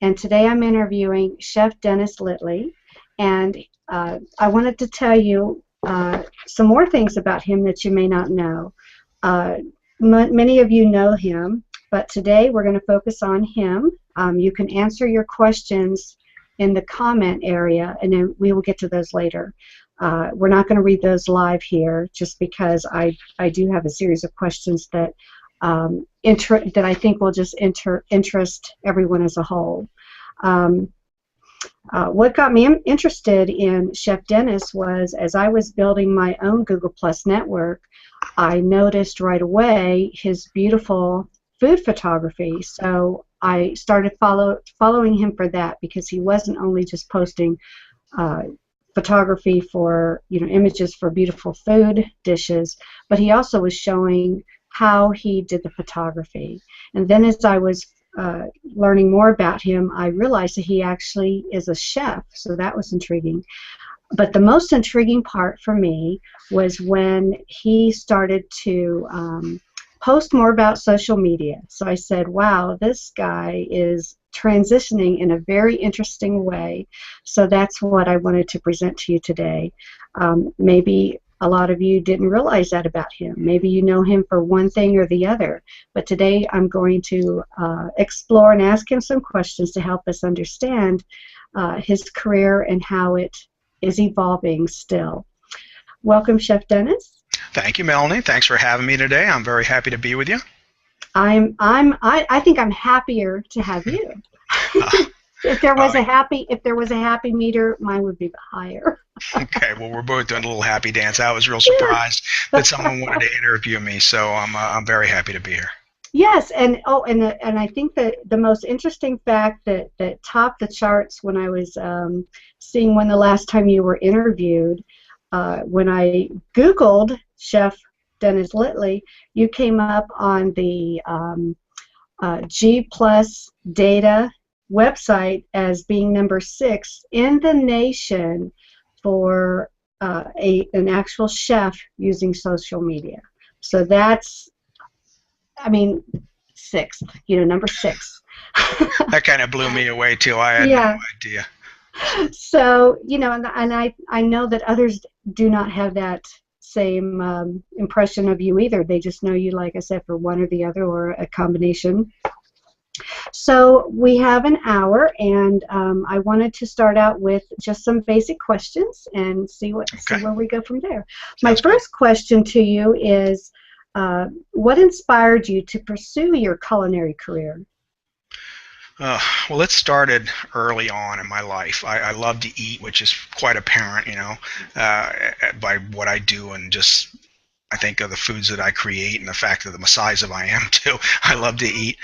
and today I'm interviewing Chef Dennis Litley, and I wanted to tell you some more things about him that you may not know. Many of you know him, but today we're going to focus on him. You can answer your questions in the comment area, and then we will get to those later. We're not going to read those live here, just because I do have a series of questions that that I think will just interest everyone as a whole. What got me interested in Chef Dennis was, as I was building my own Google Plus network, I noticed right away his beautiful food photography. So I started following him for that, because he wasn't only just posting photography for, images for beautiful food dishes, but he also was showing how he did the photography. And then as I was learning more about him, I realized that he actually is a chef, so that was intriguing. But the most intriguing part for me was when he started to post more about social media. So I said, wow, this guy is transitioning in a very interesting way. So that's what I wanted to present to you today. Maybe a lot of you didn't realize that about him. Maybe you know him for one thing or the other. But today I'm going to explore and ask him some questions to help us understand his career and how it is evolving still. Welcome, Chef Dennis. Thank you, Melanie. Thanks for having me today. I'm very happy to be with you. I think I'm happier to have you. If there was a happy meter, mine would be higher. Okay, well, we're both doing a little happy dance. I was real surprised that someone wanted to interview me, so I'm very happy to be here. Yes, and I think that the most interesting fact that topped the charts when I was seeing when the last time you were interviewed, when I Googled Chef Dennis Litley, you came up on the G Plus Data website as being number 6 in the nation for an actual chef using social media. So that's, I mean, 6, number 6. That kind of blew me away too. I had no idea. So, and I know that others do not have that same impression of you either. They just know you, like I said, for one or the other, or a combination. So we have an hour, and I wanted to start out with just some basic questions and see where we go from there. My first question to you is, what inspired you to pursue your culinary career? Well, it started early on in my life. I love to eat, which is quite apparent, by what I do, and just I think of the foods that I create and the fact that the size of I am too. I love to eat.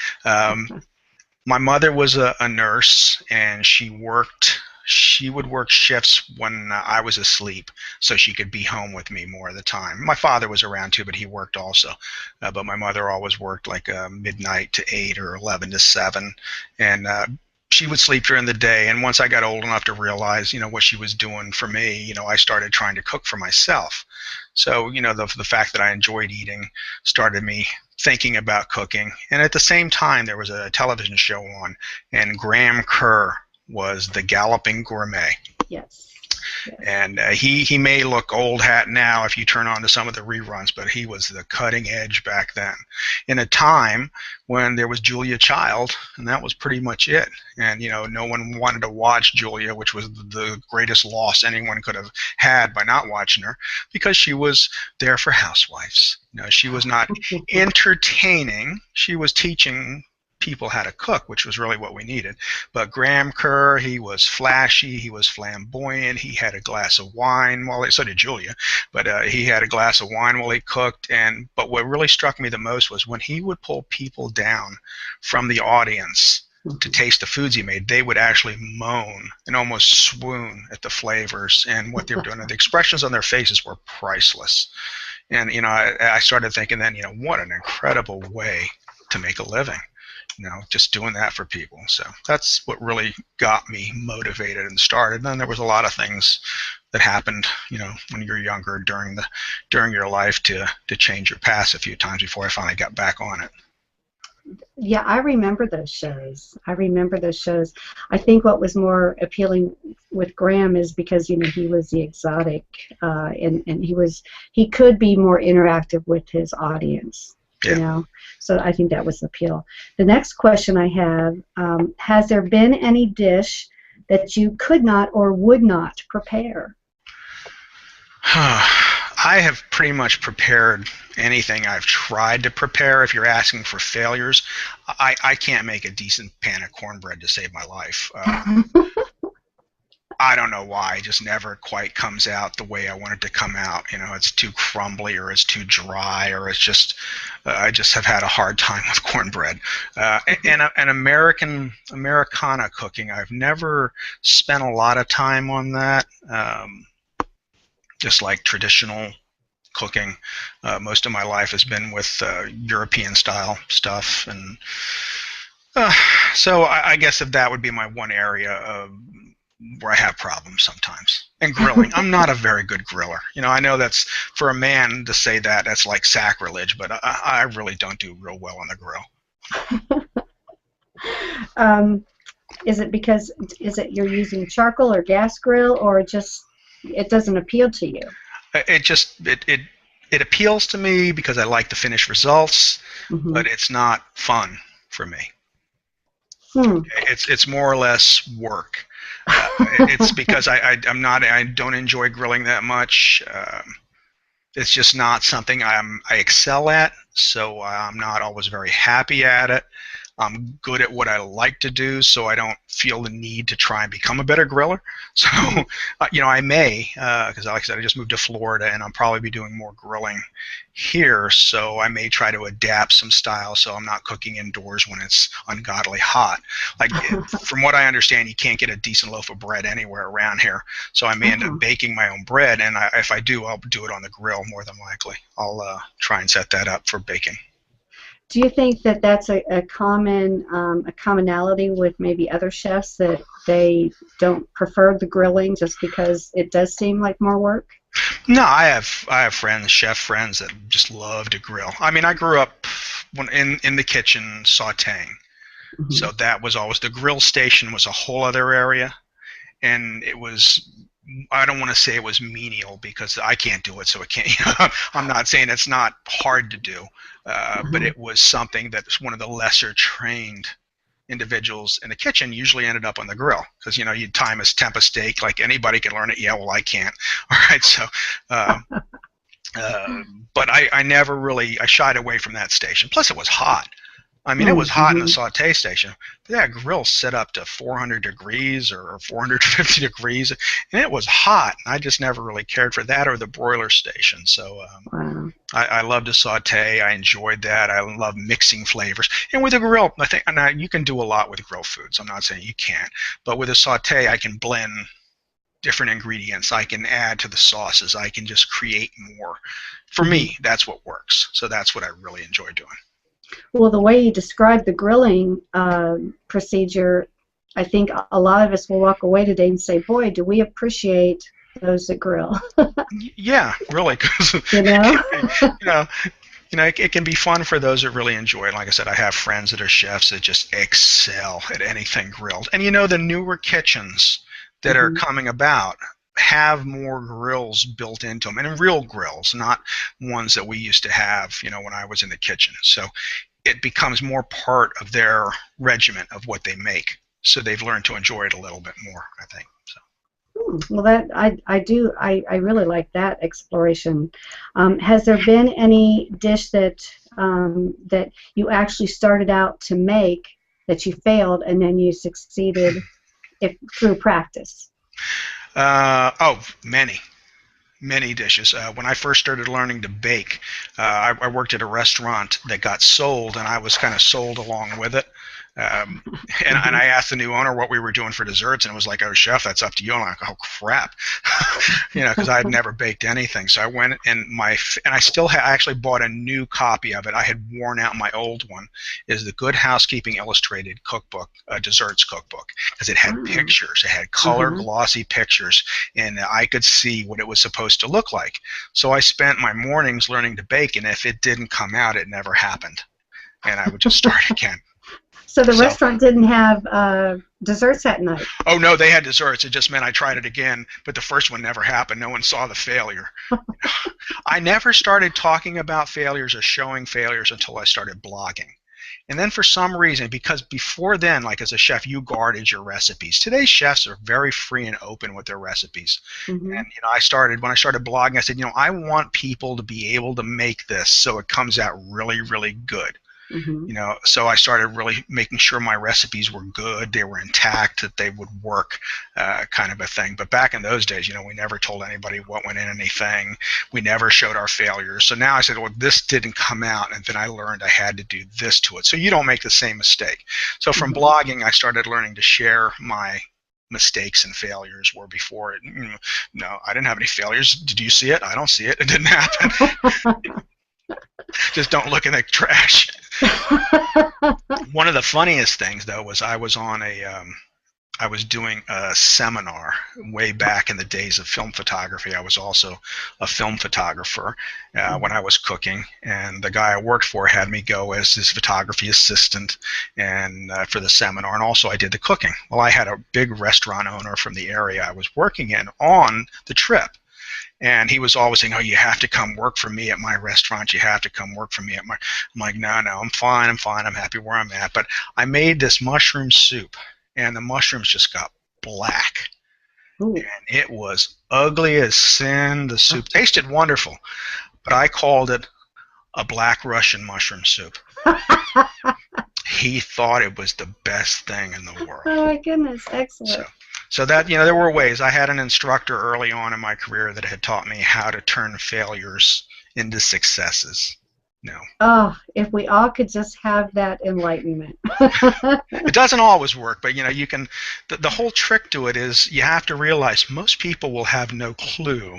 My mother was a nurse, and she would work shifts when I was asleep, so she could be home with me more of the time. My father was around too, but he worked also. But my mother always worked like midnight to 8 or 11 to 7, and she would sleep during the day. And once I got old enough to realize, what she was doing for me, I started trying to cook for myself. So, the fact that I enjoyed eating started me thinking about cooking. And at the same time, there was a television show on, and Graham Kerr was the Galloping Gourmet. Yes. And he may look old hat now if you turn on to some of the reruns, but he was the cutting edge back then, in a time when there was Julia Child, and that was pretty much it. And no one wanted to watch Julia, which was the greatest loss anyone could have had by not watching her, because she was there for housewives. She was not entertaining. She was teaching people how to cook, which was really what we needed. But Graham Kerr, he was flashy, he was flamboyant, he had a glass of wine so did Julia, but he had a glass of wine while he cooked. But what really struck me the most was when he would pull people down from the audience to taste the foods he made, they would actually moan and almost swoon at the flavors and what they were doing. And the expressions on their faces were priceless. And I started thinking then, what an incredible way to make a living. Just doing that for people. So that's what really got me motivated and started. And then there was a lot of things that happened, when you're younger during your life to change your path a few times before I finally got back on it. Yeah, I remember those shows. I remember those shows. I think what was more appealing with Graham is because, he was the exotic, and he could be more interactive with his audience, you Yeah. know. So I think that was the appeal. The next question I have, has there been any dish that you could not or would not prepare? I have pretty much prepared anything I've tried to prepare. If you're asking for failures, I can't make a decent pan of cornbread to save my life. I don't know why. It just never quite comes out the way I want it to come out. It's too crumbly, or it's too dry, or it's just I just have had a hard time with cornbread. And Americana cooking, I've never spent a lot of time on that. Just like traditional cooking, most of my life has been with European style stuff, and so I guess if that would be my one area of where I have problems sometimes. And grilling, I'm not a very good griller. I know that's, for a man to say that, that's like sacrilege, but I really don't do real well on the grill. Is it you're using charcoal or gas grill, or just it doesn't appeal to you? It appeals to me because I like the finished results, Mm-hmm. but it's not fun for me. Hmm. It's more or less work. It's because I don't enjoy grilling that much. It's just not something I excel at, so I'm not always very happy at it. I'm good at what I like to do, so I don't feel the need to try and become a better griller. So, I may, because like I said, I just moved to Florida, and I'll probably be doing more grilling here, so I may try to adapt some styles so I'm not cooking indoors when it's ungodly hot. Like, from what I understand, you can't get a decent loaf of bread anywhere around here, so I may end up baking my own bread, and if I do, I'll do it on the grill more than likely. I'll try and set that up for baking. Do you think that that's a commonality with maybe other chefs, that they don't prefer the grilling just because it does seem like more work? No, I have friends, chef friends, that just love to grill. I mean, I grew up in the kitchen sautéing, so that was always, the grill station was a whole other area, and it was, I don't want to say it was menial because I can't do it, so it can't. I'm not saying it's not hard to do, but it was something that one of the lesser trained individuals in the kitchen usually ended up on the grill, because you time a temp a steak, like anybody can learn it. Yeah, well, I can't. All right, so but I never really, I shied away from that station. Plus, it was hot. I mean, it was hot in the saute station. That grill set up to 400 degrees or 450 degrees, and it was hot. I just never really cared for that or the broiler station. So I love to saute. I enjoyed that. I love mixing flavors. And with a grill, I think, now you can do a lot with grill foods. I'm not saying you can't, but with a saute, I can blend different ingredients. I can add to the sauces. I can just create more. For me, that's what works. So that's what I really enjoy doing. Well, the way you described the grilling procedure, I think a lot of us will walk away today and say, boy, do we appreciate those that grill. Yeah, really, because it can be fun for those that really enjoy it. Like I said, I have friends that are chefs that just excel at anything grilled. And the newer kitchens that are coming about have more grills built into them, and real grills, not ones that we used to have, when I was in the kitchen. So it becomes more part of their regiment of what they make. So they've learned to enjoy it a little bit more, I think. So. Well, that I really like that exploration. Has there been any dish that that you actually started out to make that you failed and then you succeeded through practice? Many dishes. When I first started learning to bake, I worked at a restaurant that got sold, and I was kind of sold along with it. And I asked the new owner what we were doing for desserts, and it was like, "Oh, chef, that's up to you." And I'm like, "Oh, crap," because I had never baked anything. So I went and I still I actually bought a new copy of it. I had worn out my old one. Is the Good Housekeeping Illustrated Cookbook, desserts cookbook, because it had pictures, it had color glossy pictures, and I could see what it was supposed to look like. So I spent my mornings learning to bake, and if it didn't come out, it never happened. And I would just start again. So the So, restaurant didn't have desserts that night. oh no, they had desserts. It just meant I tried it again, but the first one never happened. No one saw the failure. I never started talking about failures or showing failures until I started blogging. And then for some reason, because before then, like as a chef, you guarded your recipes. Today's chefs are very free and open with their recipes. Mm-hmm. And when I started blogging, I said, I want people to be able to make this so it comes out really, really good. Mm-hmm. So I started really making sure my recipes were good, they were intact, that they would work, kind of a thing. But back in those days, we never told anybody what went in anything. We never showed our failures. So now I said, well, this didn't come out, and then I learned I had to do this to it, so you don't make the same mistake. So from blogging, I started learning to share my mistakes and failures, where before no, I didn't have any failures. Did you see it? I don't see it. It didn't happen. Just don't look in the trash. One of the funniest things, though, was I was doing a seminar way back in the days of film photography. I was also a film photographer when I was cooking, and the guy I worked for had me go as his photography assistant and for the seminar, and also I did the cooking. Well, I had a big restaurant owner from the area I was working in on the trip. And he was always saying, oh, you have to come work for me at my restaurant. You have to come work for me at my... I'm like, no, I'm fine. I'm happy where I'm at. But I made this mushroom soup, and the mushrooms just got black. Ooh. And it was ugly as sin. The soup tasted wonderful, but I called it a black Russian mushroom soup. He thought it was the best thing in the world. Oh, my goodness. Excellent. So that, there were ways. I had an instructor early on in my career that had taught me how to turn failures into successes. Oh, if we all could just have that enlightenment. It doesn't always work, but you can. The whole trick to it is you have to realize most people will have no clue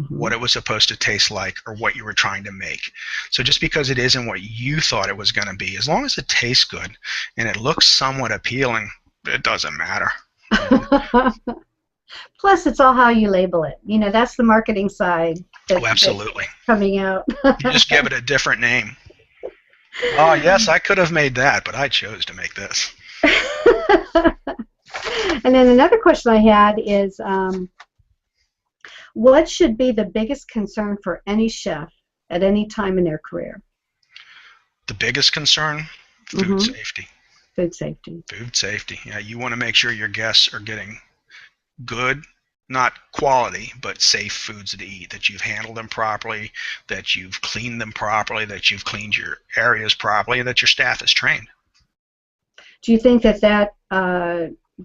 what it was supposed to taste like or what you were trying to make. So just because it isn't what you thought it was going to be, as long as it tastes good and it looks somewhat appealing, it doesn't matter. Plus, it's all how you label it. That's the marketing side. Absolutely. That's coming out. You just give it a different name. Oh, yes, I could have made that, but I chose to make this. And then another question I had is, what should be the biggest concern for any chef at any time in their career? The biggest concern? Food safety. Food safety. Food safety. Yeah, you want to make sure your guests are getting good, not quality, but safe foods to eat, that you've handled them properly, that you've cleaned them properly, that you've cleaned your areas properly, and that your staff is trained. Do you think that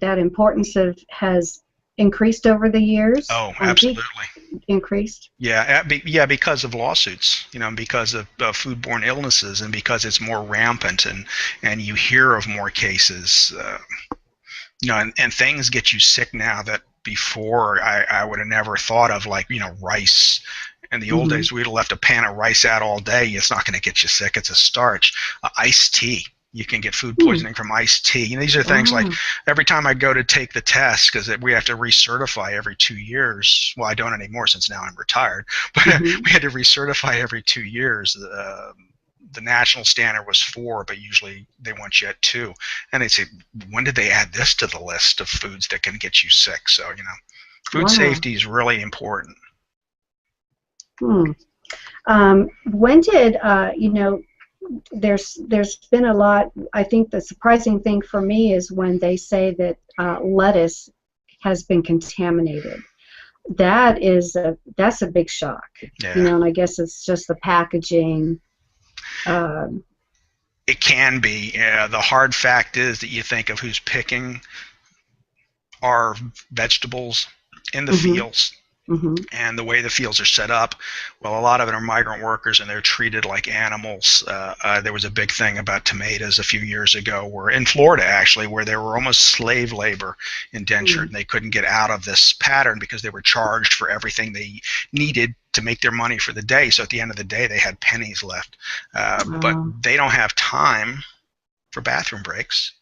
importance has increased over the years? Oh, absolutely. Increased? Yeah, because of lawsuits, because of foodborne illnesses, and because it's more rampant, and you hear of more cases, and things get you sick now that before I would have never thought of, like, rice. In the old days, we'd have left a pan of rice out all day. It's not going to get you sick. It's a starch. Iced tea. You can get food poisoning from iced tea. These are things like every time I go to take the test, because we have to recertify every 2 years. Well, I don't anymore since now I'm retired. But we had to recertify every 2 years. The national standard was 4, but usually they want you at 2. And they say, when did they add this to the list of foods that can get you sick? So, food safety is really important. When did, there's been a lot. I think the surprising thing for me is when they say that lettuce has been contaminated. That's a big shock. Yeah. And I guess it's just the packaging. It can be. The hard fact is that you think of who's picking our vegetables in the fields. And the way the fields are set up, well, a lot of it are migrant workers, and they're treated like animals. There was a big thing about tomatoes a few years ago, where in Florida, actually, where they were almost slave labor indentured, and they couldn't get out of this pattern because they were charged for everything they needed to make their money for the day. So at the end of the day, they had pennies left. But they don't have time for bathroom breaks,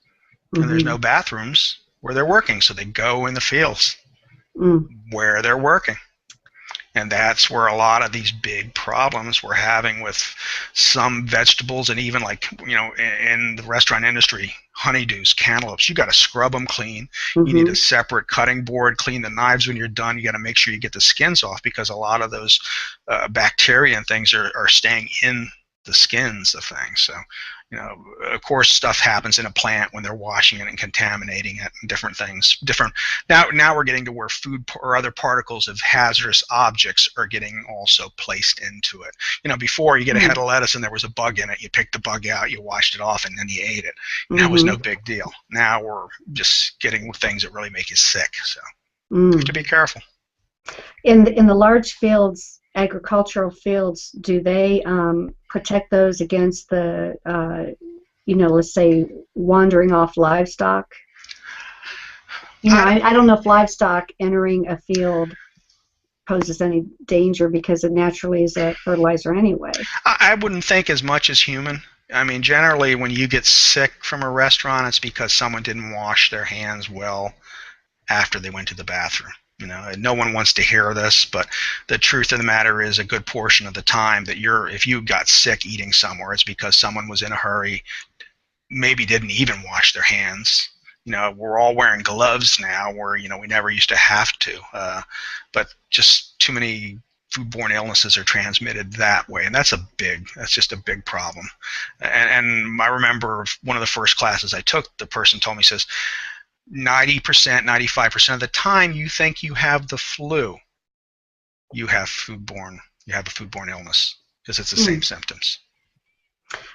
and there's no bathrooms where they're working, so they go in the fields where they're working. And that's where a lot of these big problems we're having with some vegetables, and even like, in the restaurant industry, honeydews, cantaloupes, you got to scrub them clean. You need a separate cutting board, clean the knives when you're done. You got to make sure you get the skins off, because a lot of those bacteria and things are staying in the skins of things. So, of course, stuff happens in a plant when they're washing it and contaminating it, and different things. Now we're getting to where food or other particles of hazardous objects are getting also placed into it. Before, you get a head of lettuce and there was a bug in it. You picked the bug out, you washed it off, and then you ate it. And that was no big deal. Now we're just getting things that really make you sick. So you have to be careful. In the large fields, agricultural fields, do they protect those against the, let's say, wandering off livestock? I don't know if livestock entering a field poses any danger, because it naturally is a fertilizer anyway. I wouldn't think as much as human. I mean, generally, when you get sick from a restaurant, it's because someone didn't wash their hands well after they went to the bathroom. No one wants to hear this, but the truth of the matter is, a good portion of the time that if you got sick eating somewhere, it's because someone was in a hurry, maybe didn't even wash their hands. We're all wearing gloves now, where we never used to have to, but just too many foodborne illnesses are transmitted that way, and that's just a big problem. And I remember one of the first classes I took, the person told me, says, 90%, 95% of the time you think you have the flu, you have a foodborne illness, because it's the same symptoms.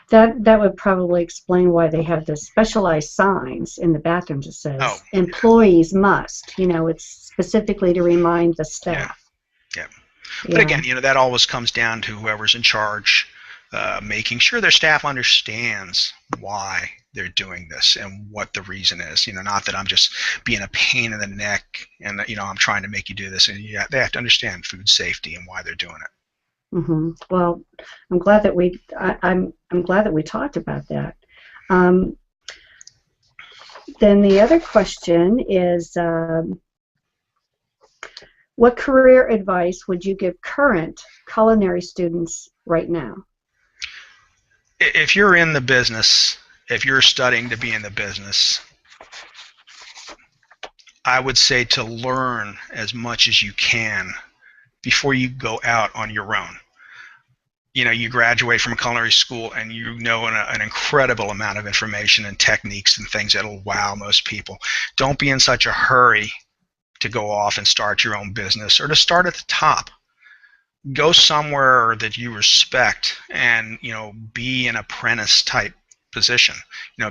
That would probably explain why they have the specialized signs in the bathrooms that says employees must. It's specifically to remind the staff. Yeah. But again, that always comes down to whoever's in charge, making sure their staff understands why they're doing this and what the reason is. Not that I'm just being a pain in the neck and I'm trying to make you do this. And they have to understand food safety and why they're doing it. Well, I'm glad that I'm glad that we talked about that. Then the other question is, what career advice would you give current culinary students right now? If you're in the business, if you're studying to be in the business, I would say to learn as much as you can before you go out on your own. You graduate from a culinary school and an incredible amount of information and techniques and things that'll wow most people. Don't be in such a hurry to go off and start your own business, or to start at the top. Go somewhere that you respect, and be an apprentice type position.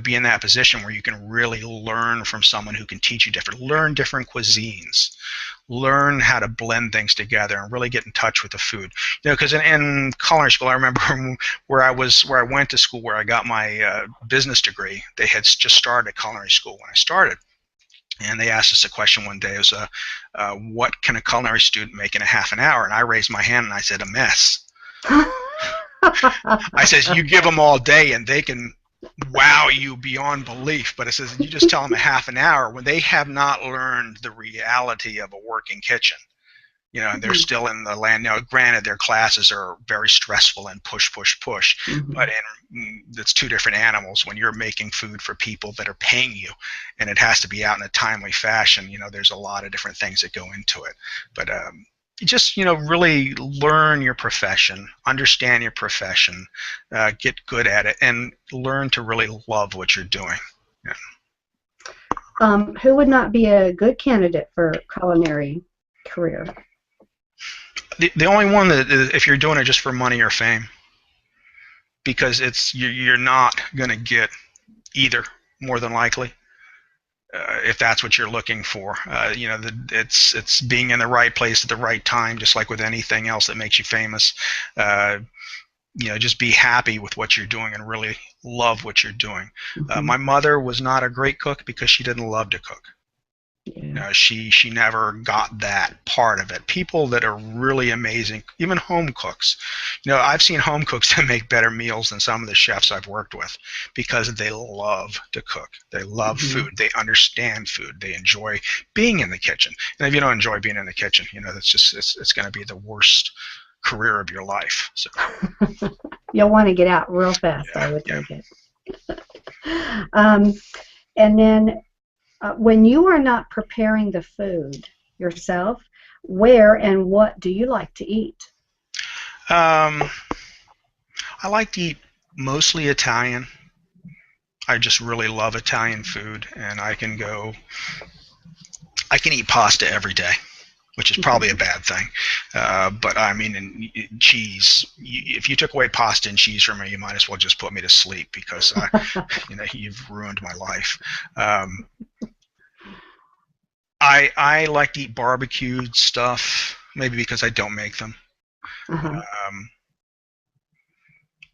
Be in that position where you can really learn from someone who can teach you learn different cuisines, learn how to blend things together, and really get in touch with the food. Because in culinary school, I remember where I went to school, where I got my business degree. They had just started a culinary school when I started. And they asked us a question one day. It was, what can a culinary student make in a half an hour? And I raised my hand and I said, a mess. I says, you give them all day and they can wow you beyond belief. But it says, you just tell them a half an hour, when they have not learned the reality of a working kitchen. And they're still in the land. Now, granted, their classes are very stressful and push, but it's two different animals. When you're making food for people that are paying you, and it has to be out in a timely fashion, there's a lot of different things that go into it. But just, really learn your profession, understand your profession, get good at it, and learn to really love what you're doing. Who would not be a good candidate for culinary career? The only one that, if you're doing it just for money or fame, because you're not going to get either, more than likely, if that's what you're looking for. It's being in the right place at the right time, just like with anything else that makes you famous. Just be happy with what you're doing and really love what you're doing. My mother was not a great cook because she didn't love to cook. Yeah. She never got that part of it. People that are really amazing, even home cooks. I've seen home cooks that make better meals than some of the chefs I've worked with because they love to cook. They love Hmm. food. They understand food. They enjoy being in the kitchen. And if you don't enjoy being in the kitchen, that's just it's going to be the worst career of your life. So You'll want to get out real fast, I yeah, would yeah. take it. Um, and then when you are not preparing the food yourself, where and what do you like to eat? Um, I like to eat mostly Italian. I just really love Italian food, and I can eat pasta every day, which is probably a bad thing. But I mean, cheese. If you took away pasta and cheese from me, you might as well just put me to sleep because you've ruined my life. Um, I like to eat barbecued stuff, maybe because I don't make them. Uh-huh. Um,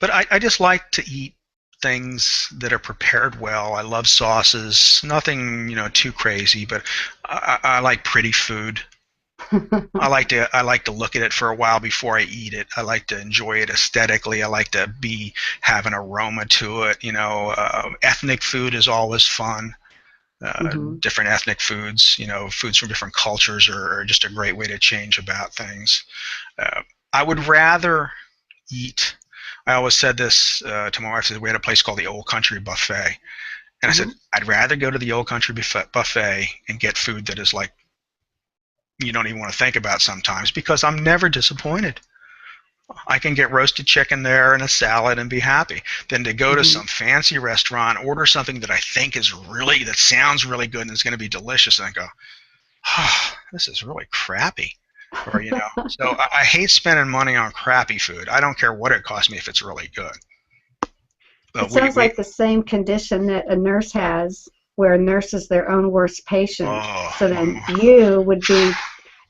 but I just like to eat things that are prepared well. I love sauces, nothing too crazy, but I like pretty food. I like to look at it for a while before I eat it. I like to enjoy it aesthetically. I like to have an aroma to it. Ethnic food is always fun. Hmm. Different ethnic foods, foods from different cultures are just a great way to change about things. Uh, I would rather eat. I always said this to my wife. I said, we had a place called the Old Country Buffet, and I said Hmm. I'd rather go to the Old Country Buffet and get food that is like you don't even want to think about sometimes because I'm never disappointed. I can get roasted chicken there and a salad and be happy. Than to go to Hmm. some fancy restaurant, order something that I think that sounds really good and is going to be delicious, and I go, oh, this is really crappy. So I hate spending money on crappy food. I don't care what it costs me if it's really good. It But sounds like the same condition that a nurse has, where a nurse is their own worst patient. oh, So then you would be,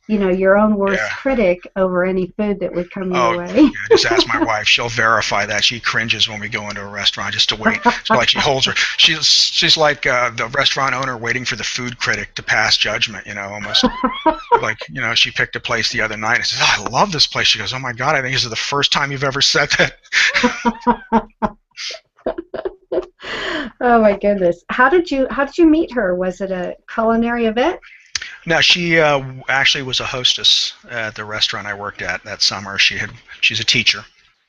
your own worst yeah. critic over any food that would come your Oh, way. yeah, just ask my wife. She'll verify that. She cringes when we go into a restaurant just to wait. So like she holds her. She's like the restaurant owner waiting for the food critic to pass judgment. Almost like she picked a place the other night and says, "Oh, I love this place." She goes, "Oh my God, I think this is the first time you've ever said that." Oh my goodness. How did you meet her? Was it a culinary event? No, she actually was a hostess at the restaurant I worked at that summer. She's a teacher,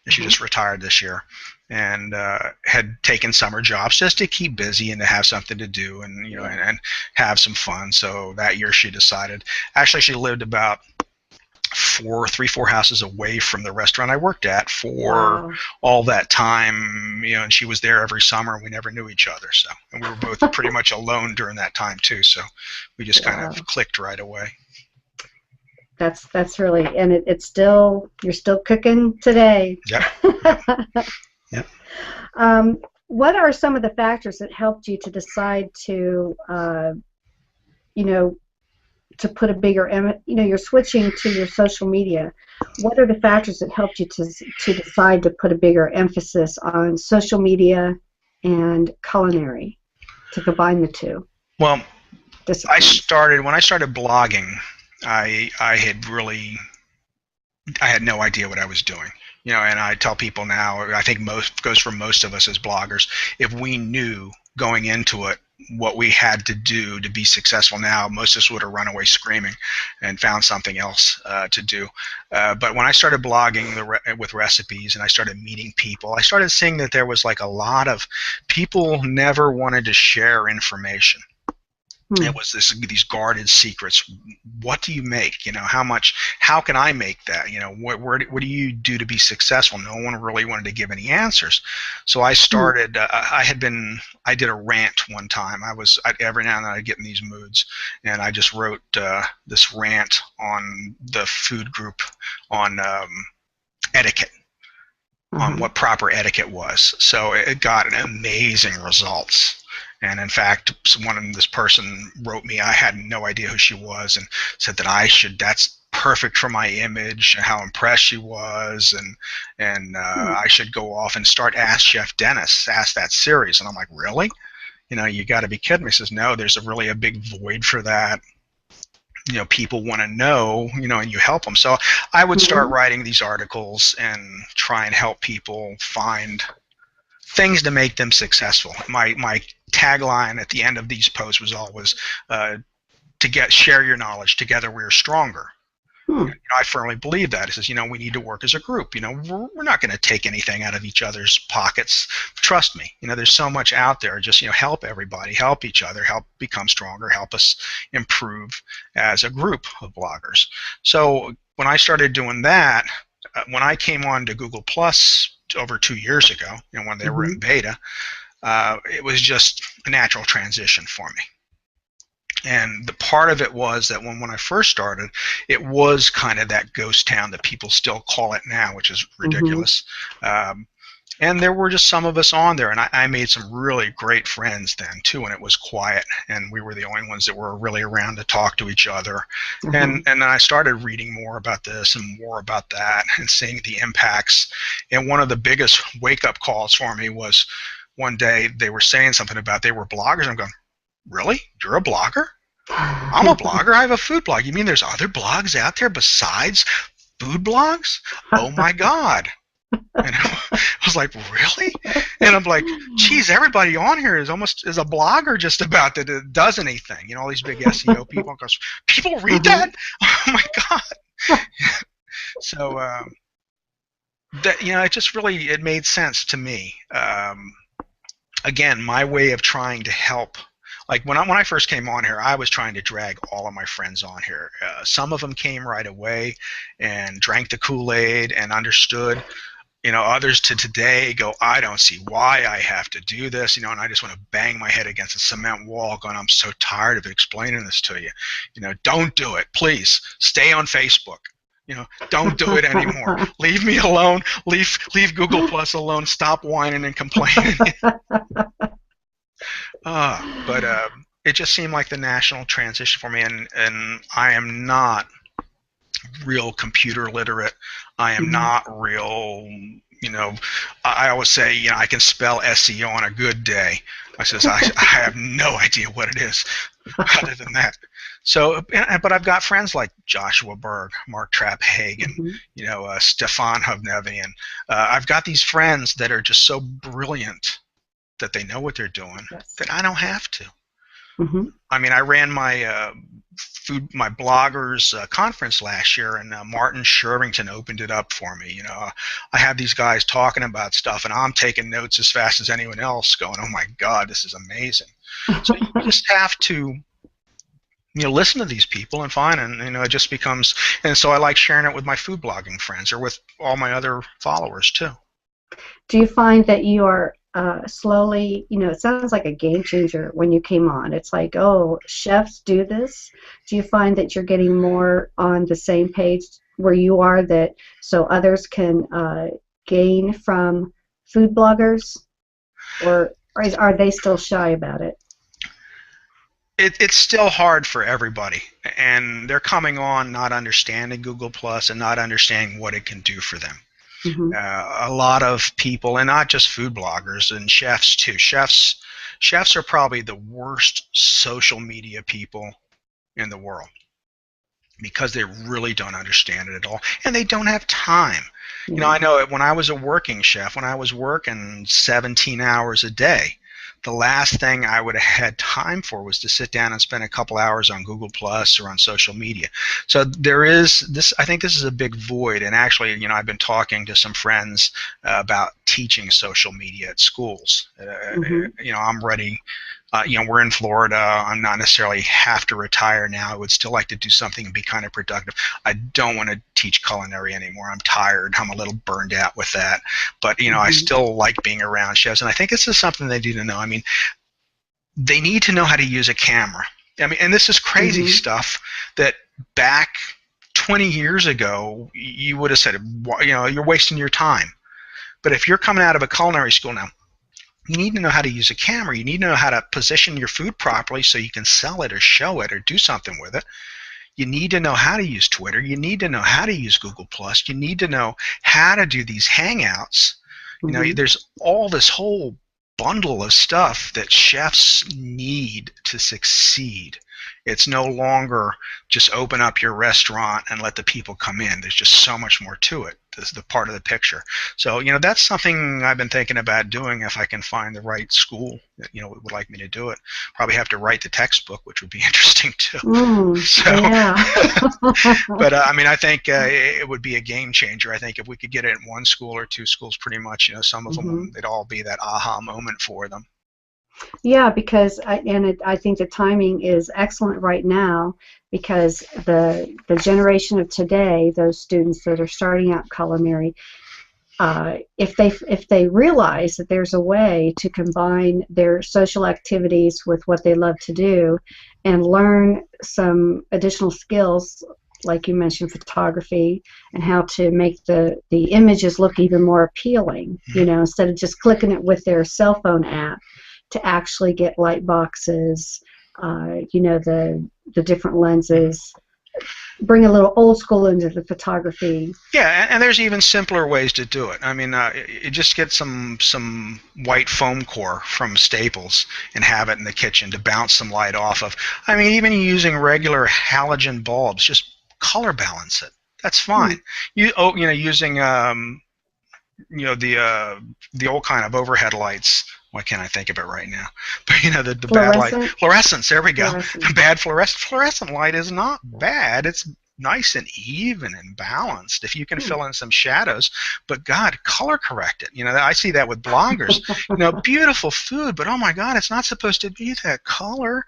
and she Uh-huh. just retired this year, and had taken summer jobs just to keep busy and to have something to do and Yeah. and have some fun. So that year she decided. Actually, she lived about four houses away from the restaurant I worked at for Wow. all that time, and she was there every summer. We never knew each other, so and we were both pretty much alone during that time too. So we just kind of Wow. clicked right away. That's really, and it's still, you're still cooking today. Yep. Yep. Yep. What are some of the factors that helped you to decide you know, to put a bigger, you're switching to your social media. What are the factors that helped you to decide to put a bigger emphasis on social media and culinary, to combine the two Well, disciplines? when I started blogging, I had really I had no idea what I was doing. And I tell people now, I think most goes for most of us as bloggers, if we knew going into it what we had to do to be successful now, most of us would have run away screaming and found something else to do. But when I started blogging with recipes and I started meeting people, I started seeing that there was like a lot of people never wanted to share information. It Hmm. was these guarded secrets. What do you make? How can I make that? What do you do to be successful? No one really wanted to give any answers. So I Hmm. started, I did a rant one time. Every now and then I'd get in these moods, and I just wrote this rant on the food group on etiquette, on Uh-huh. what proper etiquette was. So it got amazing results. And in fact, this person wrote me, I had no idea who she was, and said that that's perfect for my image, and how impressed she was, and Hmm. I should go off and start Ask Chef Dennis, Ask that series. And I'm like, really? You got to be kidding me. He says, no, there's really a big void for that. People want to know, and you help them. So I would start writing these articles and try and help people find things to make them successful. My tagline at the end of these posts was always, share your knowledge. Together we are stronger. I firmly believe that. It says, we need to work as a group. We're not going to take anything out of each other's pockets. Trust me. There's so much out there. Just, help everybody, help each other, help become stronger, help us improve as a group of bloggers. So when I started doing that, when I came on to Google Plus over 2 years ago, when they were in beta, it was just a natural transition for me. And the part of it was that when I first started, it was kind of that ghost town that people still call it now, which is ridiculous. And there were just some of us on there, and I made some really great friends then too, and it was quiet, and we were the only ones that were really around to talk to each other. And then I started reading more about this and more about that and seeing the impacts. And one of the biggest wake-up calls for me was one day they were saying something about they were bloggers. I'm going, really? You're a blogger? I'm a blogger. I have a food blog. You mean there's other blogs out there besides food blogs? Oh my God. And I was like, really? And I'm like, geez, everybody on here is a blogger just about that does anything. All these big SEO people. Goes, people read that? Oh my God. So that it just really it made sense to me. Again, my way of trying to help. Like when I first came on here, I was trying to drag all of my friends on here. Some of them came right away and drank the Kool-Aid and understood. Others to today go, I don't see why I have to do this, and I just want to bang my head against a cement wall going, I'm so tired of explaining this to you. Don't do it. Please stay on Facebook. Don't do it anymore. Leave me alone. Leave Google Plus alone. Stop whining and complaining. But it just seemed like the national transition for me, and I am not real computer literate. I am not real, I always say, I can spell SEO on a good day. I says, I have no idea what it is other than that. So, but I've got friends like Joshua Berg, Mark Trapp Hagen, Stefan Hovnevian. I've got these friends that are just so brilliant that they know what they're doing, that I don't have to. I mean, I ran my my bloggers conference last year, and Martin Shervington opened it up for me. I have these guys talking about stuff, and I'm taking notes as fast as anyone else, going, "Oh my God, this is amazing!" So you just have to, listen to these people and find, and it just becomes. And so I like sharing it with my food blogging friends or with all my other followers too. Do you find that you are slowly, it sounds like a game changer when you came on. It's like, oh, chefs do this. Do you find that you're getting more on the same page where you are, that so others can gain from food bloggers, or are they still shy about it? It's still hard for everybody, and they're coming on not understanding Google Plus and not understanding what it can do for them. A lot of people, and not just food bloggers, and chefs too. Chefs are probably the worst social media people in the world because they really don't understand it at all, and they don't have time. I know when I was a working chef, when I was working 17 hours a day, the last thing I would have had time for was to sit down and spend a couple hours on Google Plus or on social media. So there is this. I think this is a big void. And actually, I've been talking to some friends about teaching social media at schools. I'm ready. We're in Florida. I'm not necessarily have to retire now. I would still like to do something and be kind of productive. I don't want to teach culinary anymore. I'm tired. I'm a little burned out with that. But, I still like being around chefs. And I think this is something they need to know. I mean, they need to know how to use a camera. I mean, and this is crazy stuff that back 20 years ago, you would have said, you're wasting your time. But if you're coming out of a culinary school now, you need to know how to use a camera. You need to know how to position your food properly so you can sell it or show it or do something with it. You need to know how to use Twitter. You need to know how to use Google Plus. You need to know how to do these hangouts. There's all this whole bundle of stuff that chefs need to succeed. It's no longer just open up your restaurant and let the people come in. There's just so much more to it. This is the part of the picture. So, that's something I've been thinking about doing if I can find the right school that, would like me to do it. Probably have to write the textbook, which would be interesting too. Yeah. But I think it would be a game changer. I think if we could get it in one school or two schools, pretty much, some of them, they'd all be that aha moment for them. Yeah, because I think the timing is excellent right now, because the generation of today, those students that are starting out culinary, if they realize that there's a way to combine their social activities with what they love to do, and learn some additional skills, like you mentioned, photography, and how to make the images look even more appealing, instead of just clicking it with their cell phone app, to actually get light boxes, the different lenses, bring a little old school into the photography. Yeah, and there's even simpler ways to do it. You just get some white foam core from Staples and have it in the kitchen to bounce some light off of. Even using regular halogen bulbs, just color balance it. That's fine. Using the old kind of overhead lights. Why can't I think of it right now? But the bad light, fluorescence. There we go. The bad fluorescent light is not bad. It's nice and even and balanced. If you can fill in some shadows, but God, color correct it. I see that with bloggers. Beautiful food, but oh my God, it's not supposed to be that color.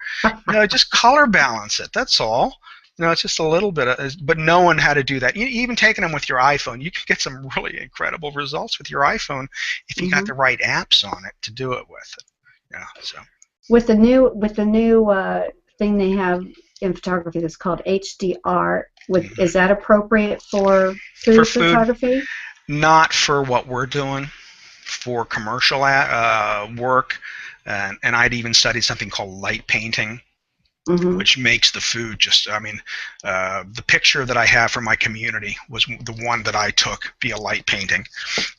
Just color balance it. That's all. It's just a little bit but knowing how to do that. Even taking them with your iPhone, you can get some really incredible results with your iPhone if you got the right apps on it to do it with. So with the new thing they have in photography that's called HDR, is that appropriate for food photography? Not for what we're doing. For commercial work, and I'd even studied something called light painting. Which makes the food just, the picture that I have for my community was the one that I took via light painting,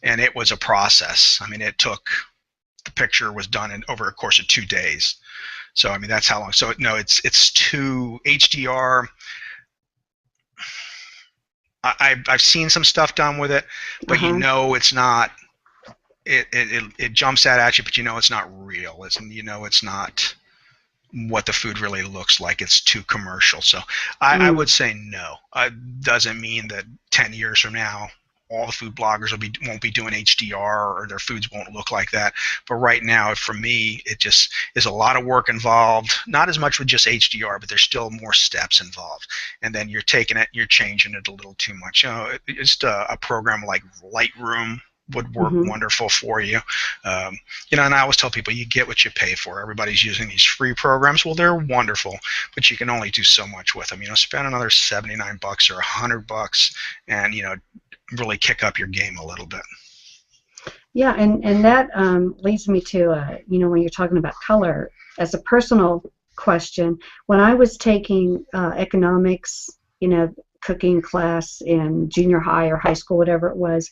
and it was a process. The picture was done over a course of 2 days. So, that's how long. So, no, it's too HDR. I've seen some stuff done with it, but it's not, it jumps out at you, but it's not real. It's not what the food really looks like. It's too commercial. So I would say no. Doesn't mean that 10 years from now all the food bloggers won't be doing HDR or their foods won't look like that. But right now, for me, it just is a lot of work involved. Not as much with just HDR, but there's still more steps involved. And then you're taking it, you're changing it a little too much. It's a program like Lightroom would work wonderful for you. And I always tell people, you get what you pay for. Everybody's using these free programs. Well, they're wonderful, but you can only do so much with them. Spend another $79 or $100 and, really kick up your game a little bit. Yeah, and that leads me to, when you're talking about color, as a personal question, when I was taking economics, cooking class in junior high or high school, whatever it was,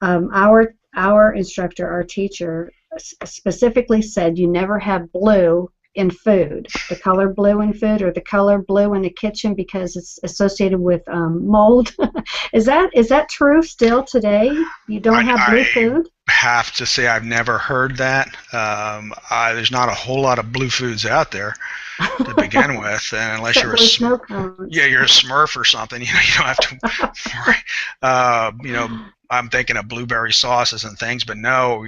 our instructor, our teacher, specifically said you never have blue in food, the color blue in food, or the color blue in the kitchen, because it's associated with mold. Is that true still today? You don't have blue food? I have to say I've never heard that. There's not a whole lot of blue foods out there to begin with, and unless you're you're a Smurf or something, you don't have to worry. I'm thinking of blueberry sauces and things, but no,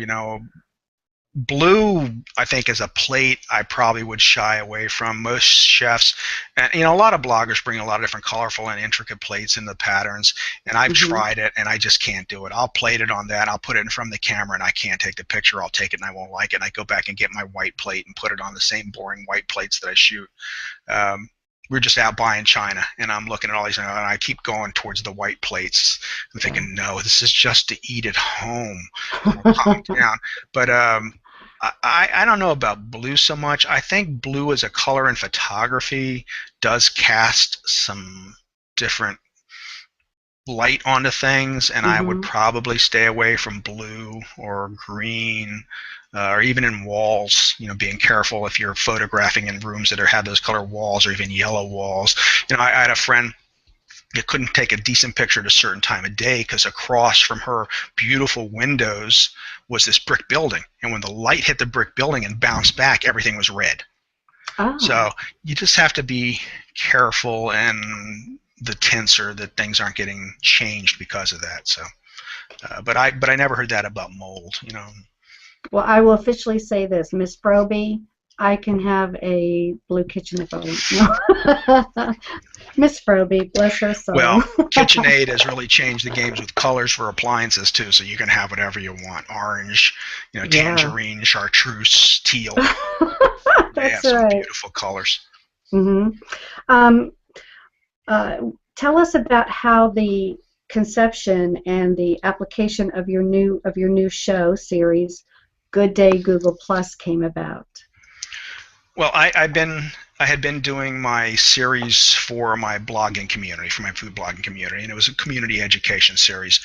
blue, I think, as a plate, I probably would shy away from. Most chefs, and a lot of bloggers bring a lot of different colorful and intricate plates in the patterns, and I've tried it, and I just can't do it. I'll plate it on that. I'll put it in front of the camera, and I can't take the picture. I'll take it, and I won't like it, and I go back and get my white plate and put it on the same boring white plates that I shoot. We're just out buying China, and I'm looking at all these, and I keep going towards the white plates. I'm thinking, no, this is just to eat at home. Calm down. But I don't know about blue so much. I think blue as a color in photography does cast some different light onto things, and I would Mm-hmm. probably stay away from blue or green, or even in walls. Being careful if you're photographing in rooms that have those color walls or even yellow walls. I had a friend that couldn't take a decent picture at a certain time of day because across from her beautiful windows was this brick building, and when the light hit the brick building and bounced back, everything was red. Oh. So you just have to be careful, and the tints or that things aren't getting changed because of that. So, but I never heard that about mold. Well, I will officially say this, Miss Froby, I can have a blue kitchen if I want. No. Miss Froby, bless her soul. Well, KitchenAid has really changed the games with colors for appliances too, so you can have whatever you want: orange, Yeah. tangerine, chartreuse, teal. They That's have some right. beautiful colors. Hmm. Um, uh, Tell us about how the conception and the application of your new show series, Good Day Google Plus, came about. Well, I had been doing my series for my blogging community, for my food blogging community, and it was a community education series,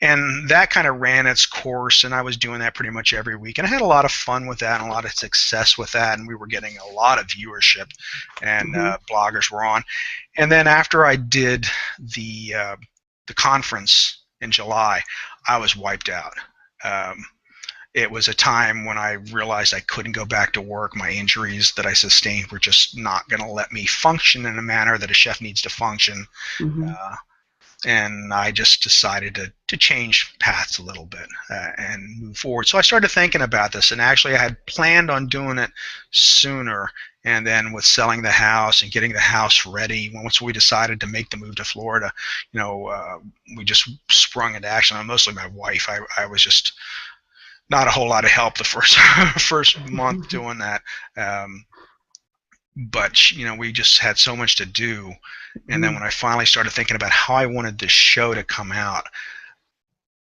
and that kind of ran its course, and I was doing that pretty much every week, and I had a lot of fun with that and a lot of success with that, and we were getting a lot of viewership, and Hmm. bloggers were on, and then after I did the conference in July, I was wiped out. Um, it was a time when I realized I couldn't go back to work. My injuries that I sustained were just not going to let me function in a manner that a chef needs to function. Hmm. Uh, and I just decided to change paths a little bit and move forward. So I started thinking about this, and actually I had planned on doing it sooner. And then with selling the house and getting the house ready, once we decided to make the move to Florida, we just sprung into action. Mostly my wife. I was just not a whole lot of help the first first month doing that. Um, but we just had so much to do, and then Hmm. when I finally started thinking about how I wanted this show to come out,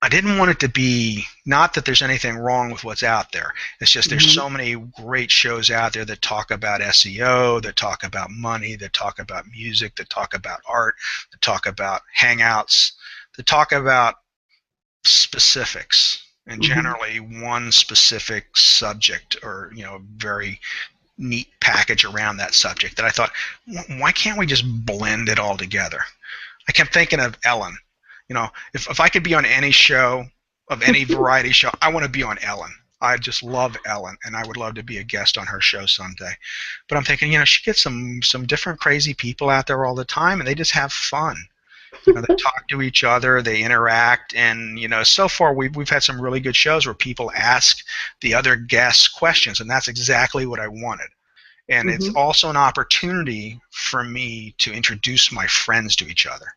I didn't want it to be, not that there's anything wrong with what's out there. It's just there's Hmm. so many great shows out there that talk about SEO, that talk about money, that talk about music, that talk about art, that talk about hangouts, that talk about specifics, and Hmm. generally one specific subject, or very neat package around that subject, that I thought, why can't we just blend it all together? I kept thinking of Ellen. If I could be on any show, of any variety show, I want to be on Ellen. I just love Ellen, and I would love to be a guest on her show someday. But I'm thinking, she gets some different crazy people out there all the time, and they just have fun. They talk to each other, they interact, and so far we've had some really good shows where people ask the other guests questions, and that's exactly what I wanted. And it's Hmm. also an opportunity for me to introduce my friends to each other,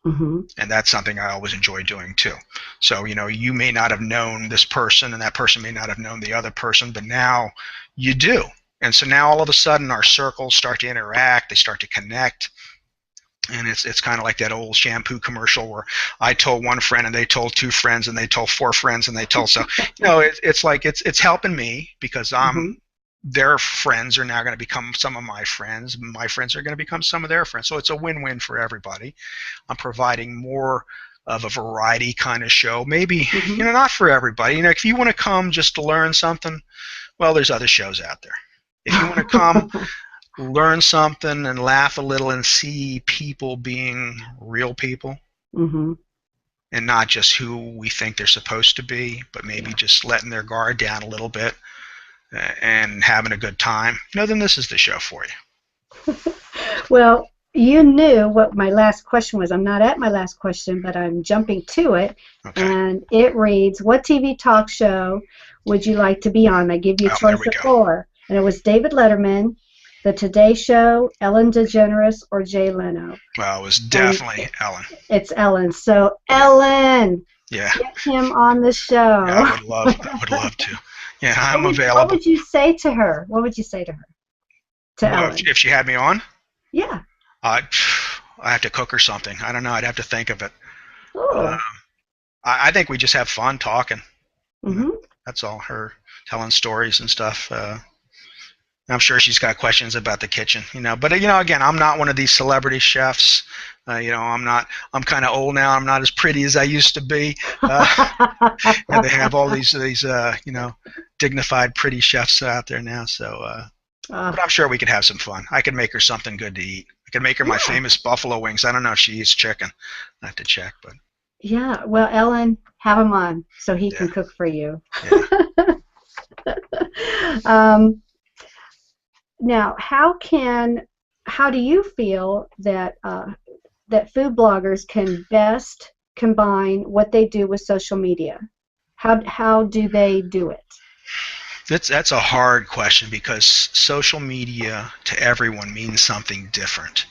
Hmm. and that's something I always enjoy doing too. So you may not have known this person, and that person may not have known the other person, but now you do. And so now all of a sudden our circles start to interact, they start to connect, and it's kind of like that old shampoo commercial where I told one friend and they told two friends and they told four friends and they told, so it's like it's helping me because Hmm. their friends are now going to become some of my friends. My friends are going to become some of their friends. So it's a win-win for everybody. I'm providing more of a variety kind of show. Maybe Hmm. not for everybody. If you want to come just to learn something, well, there's other shows out there. If you want to come learn something and laugh a little and see people being real people Hmm. and not just who we think they're supposed to be, but maybe Yeah. just letting their guard down a little bit and having a good time, then this is the show for you. Well, you knew what my last question was. I'm not at my last question, but I'm jumping to it. Okay. And it reads, what TV talk show would you like to be on? I give you a Oh, there choice we of go. four. And it was David Letterman, The Today Show, Ellen DeGeneres, or Jay Leno. Well, it was And definitely Ellen. it's Ellen. So, Yeah. Ellen, Yeah. get him on the Yeah, I show. would love to. Yeah, What I'm would what available. would you say to her? What would you say to her? To Well, Ellen? if she had me on, Yeah. I I have to cook her something. I don't know. I'd have to think of it. Uh, Oh. I think we just have fun talking. Mm-hmm. That's all. Her telling stories and stuff. I'm sure she's got questions about the kitchen, But again, I'm not one of these celebrity chefs. I'm kind of old now. I'm not as pretty as I used to be. And they have all these dignified, pretty chefs out there now. So, but I'm sure we could have some fun. I could make her something good to eat. I could make her my famous buffalo wings. I don't know if she eats chicken. I have to check, but. Yeah. Well, Ellen, have him on so he can cook for you. Yeah. Now, how do you feel that that food bloggers can best combine what they do with social media? How do they do it? That's a hard question because social media to everyone means something different.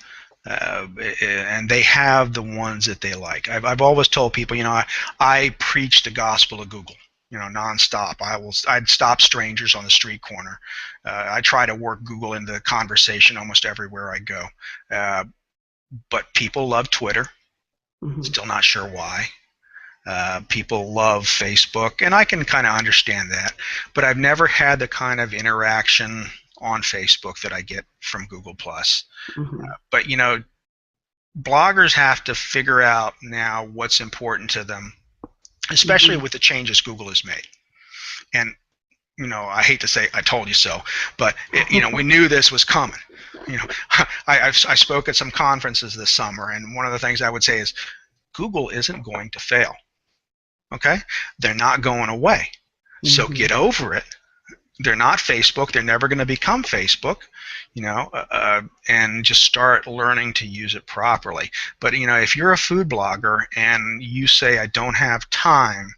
And they have the ones that they like. I've always told people, I preach the gospel of Google, nonstop. I'd stop strangers on the street corner. I try to work Google into the conversation almost everywhere I go. But people love Twitter. Still not sure why. People love Facebook, and I can kind of understand that. But I've never had the kind of interaction on Facebook that I get from Google+. But bloggers have to figure out now what's important to them, especially with the changes Google has made. And I hate to say I told you so, but we knew this was coming. I spoke at some conferences this summer, and one of the things I would say is Google isn't going to fail. Okay, they're not going away. So get over it. They're not Facebook. They're never going to become Facebook, and just start learning to use it properly. But, if you're a food blogger and you say, I don't have time,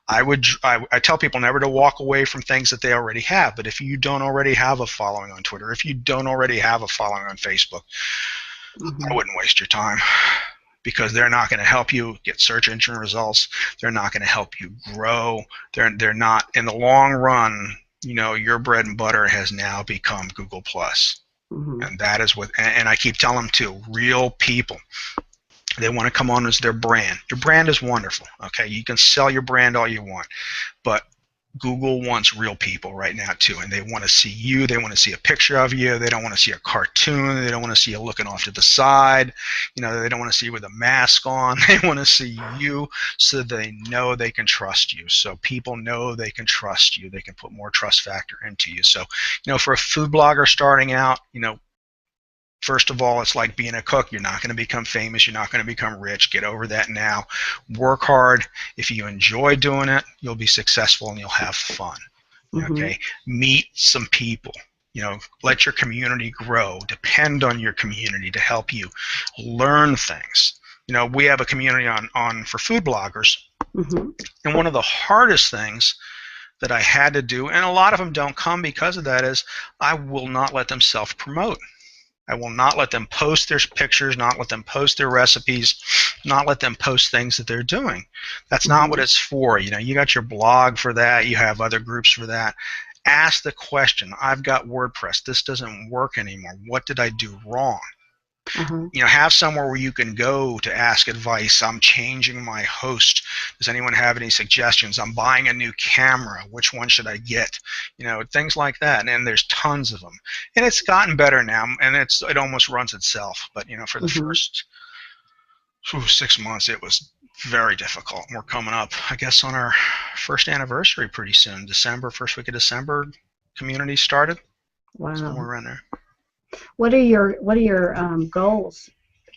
I tell people never to walk away from things that they already have. But if you don't already have a following on Twitter, if you don't already have a following on Facebook, I wouldn't waste your time. Because they're not going to help you get search engine results. They're not going to help you grow. They're not, in the long run, your bread and butter has now become Google+. And that is what, and I keep telling them too, real people, they want to come on as their brand. Your brand is wonderful, okay? You can sell your brand all you want, but Google wants real people right now too, and they want to see you. They want to see a picture of you. They don't want to see a cartoon. They don't want to see you looking off to the side. They don't want to see you with a mask on. They want to see you so they know they can trust you. So people know they can trust you. They can put more trust factor into you. So, for a food blogger starting out, first of all, it's like being a cook. You're not going to become famous. You're not going to become rich. Get over that now. Work hard. If you enjoy doing it, you'll be successful and you'll have fun. Okay? Meet some people. Let your community grow. Depend on your community to help you learn things. We have a community on for food bloggers. And one of the hardest things that I had to do, and a lot of them don't come because of that, is I will not let them self-promote. I will not let them post their pictures, not let them post their recipes, not let them post things that they're doing. That's not what it's for. You got your blog for that. You have other groups for that. Ask the question, I've got WordPress. This doesn't work anymore. What did I do wrong? Have somewhere where you can go to ask advice. I'm changing my host. Does anyone have any suggestions? I'm buying a new camera. Which one should I get? Things like that. And there's tons of them. And it's gotten better now, and it almost runs itself. But for the first 6 months, it was very difficult. We're coming up, I guess, on our first anniversary pretty soon. First week of December, community started. Wow. Somewhere around there. What are your goals?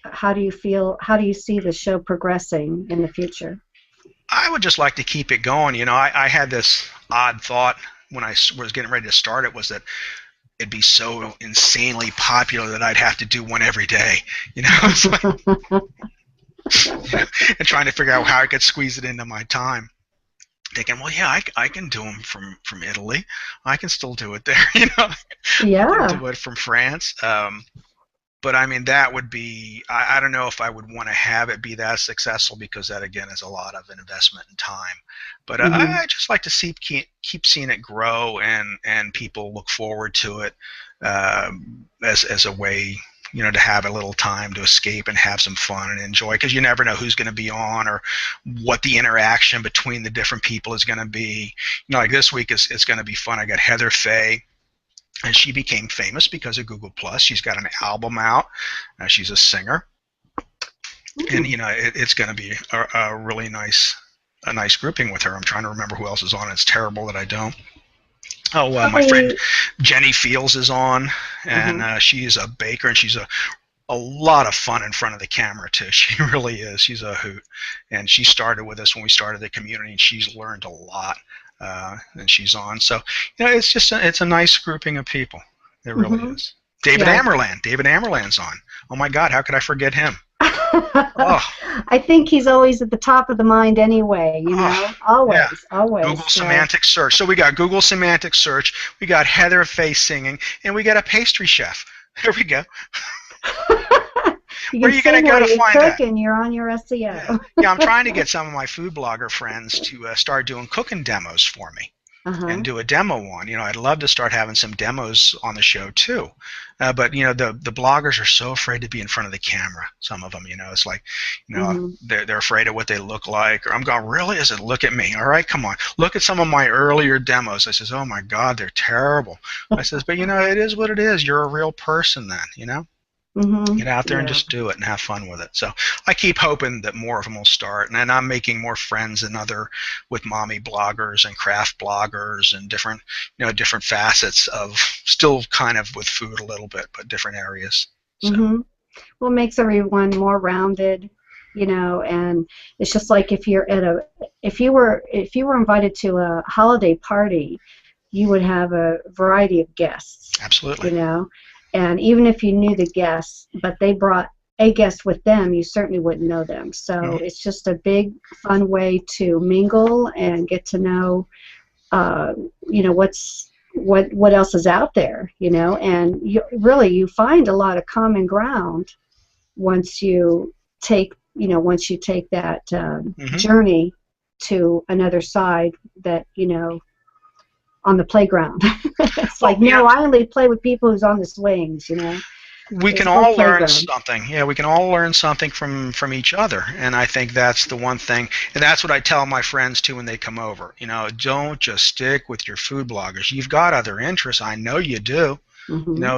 How do you feel? How do you see the show progressing in the future? I would just like to keep it going. I had this odd thought when I was getting ready to start it, was that it'd be so insanely popular that I'd have to do one every day. It's like, and trying to figure out how I could squeeze it into my time. Thinking, well, yeah, I can do them from Italy. I can still do it there, Yeah. I can do it from France. But I mean, that would be, I don't know if I would want to have it be that successful, because that, again, is a lot of investment and time. But I just like to keep seeing it grow, and people look forward to it as a way, to have a little time to escape and have some fun and enjoy, because you never know who's going to be on or what the interaction between the different people is going to be. Like this week it's going to be fun. I got Heather Faye, and she became famous because of Google Plus. She's got an album out. She's a singer, and it's going to be a really nice grouping with her. I'm trying to remember who else is on. It's terrible that I don't. Oh, my friend Jenny Fields is on, and she's a baker, and she's a lot of fun in front of the camera too. She really is. She's a hoot, and she started with us when we started the community, and she's learned a lot. And she's on. So it's a nice grouping of people. It really is. David Amerland. David Amerland's on. Oh my God, how could I forget him? I think he's always at the top of the mind anyway, always. Google semantic search. So we got Google semantic search, we got Heather Faye singing, and we got a pastry chef. There we go. Where are you going to go to find that? And you're on your SEO. Yeah, I'm trying to get some of my food blogger friends to start doing cooking demos for me. And do a demo one. I'd love to start having some demos on the show too. But the bloggers are so afraid to be in front of the camera. Some of them, it's like, they're afraid of what they look like. Or I'm going, really? I said, look at me. All right, come on. Look at some of my earlier demos. I says, oh my God, they're terrible. I says, but it is what it is. You're a real person then, Get out there and just do it and have fun with it. So I keep hoping that more of them will start, and then I'm making more friends with mommy bloggers and craft bloggers and different facets of still kind of with food a little bit, but different areas. So. Well, it makes everyone more rounded, and it's just like if you were invited to a holiday party, you would have a variety of guests. Absolutely. And even if you knew the guests, but they brought a guest with them, you certainly wouldn't know them. So it's just a big, fun way to mingle and get to know, what else is out there, And you find a lot of common ground once you take that journey to another side that on the playground. It's like, I only play with people who's on the swings, We can all learn something. Yeah, we can all learn something from each other, and I think that's the one thing, and that's what I tell my friends too when they come over. Don't just stick with your food bloggers. You've got other interests. I know you do.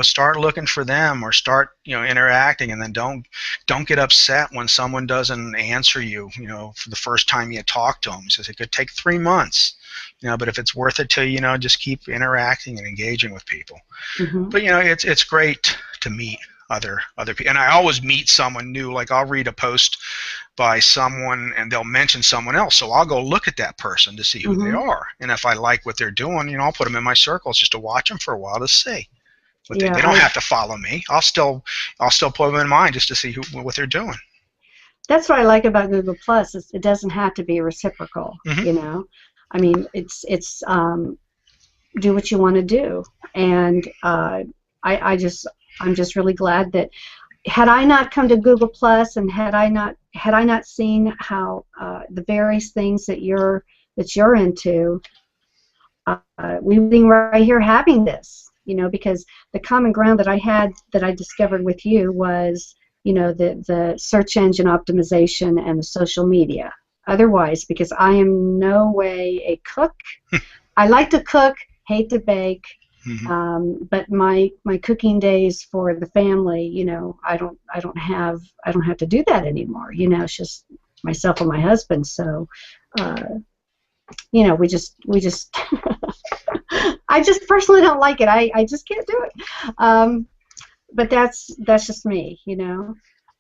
Start looking for them, or start interacting, and then don't get upset when someone doesn't answer you. For the first time you talk to them, says it could take 3 months. But if it's worth it to you, just keep interacting and engaging with people. But it's great to meet other people, and I always meet someone new. Like I'll read a post by someone, and they'll mention someone else, so I'll go look at that person to see who they are, and if I like what they're doing, I'll put them in my circles just to watch them for a while to see. But they don't have to follow me. I'll still put them in mind just to see what they're doing. That's what I like about Google Plus. It doesn't have to be reciprocal. I mean, it's do what you want to do, and I'm just really glad that had I not come to Google Plus, and had I not seen how the various things that you're into, we would be right here having this, because the common ground that I discovered with you was the search engine optimization and the social media. Otherwise, because I am no way a cook. I like to cook, hate to bake, but my cooking days for the family, I don't have to do that anymore. It's just myself and my husband. So, we just I just personally don't like it. I just can't do it. But that's just me,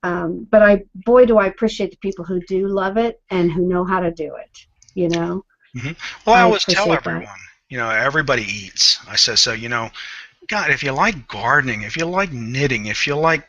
But boy, do I appreciate the people who do love it and who know how to do it, Well, I always tell everyone, everybody eats. I say, so, God, if you like gardening, if you like knitting, if you like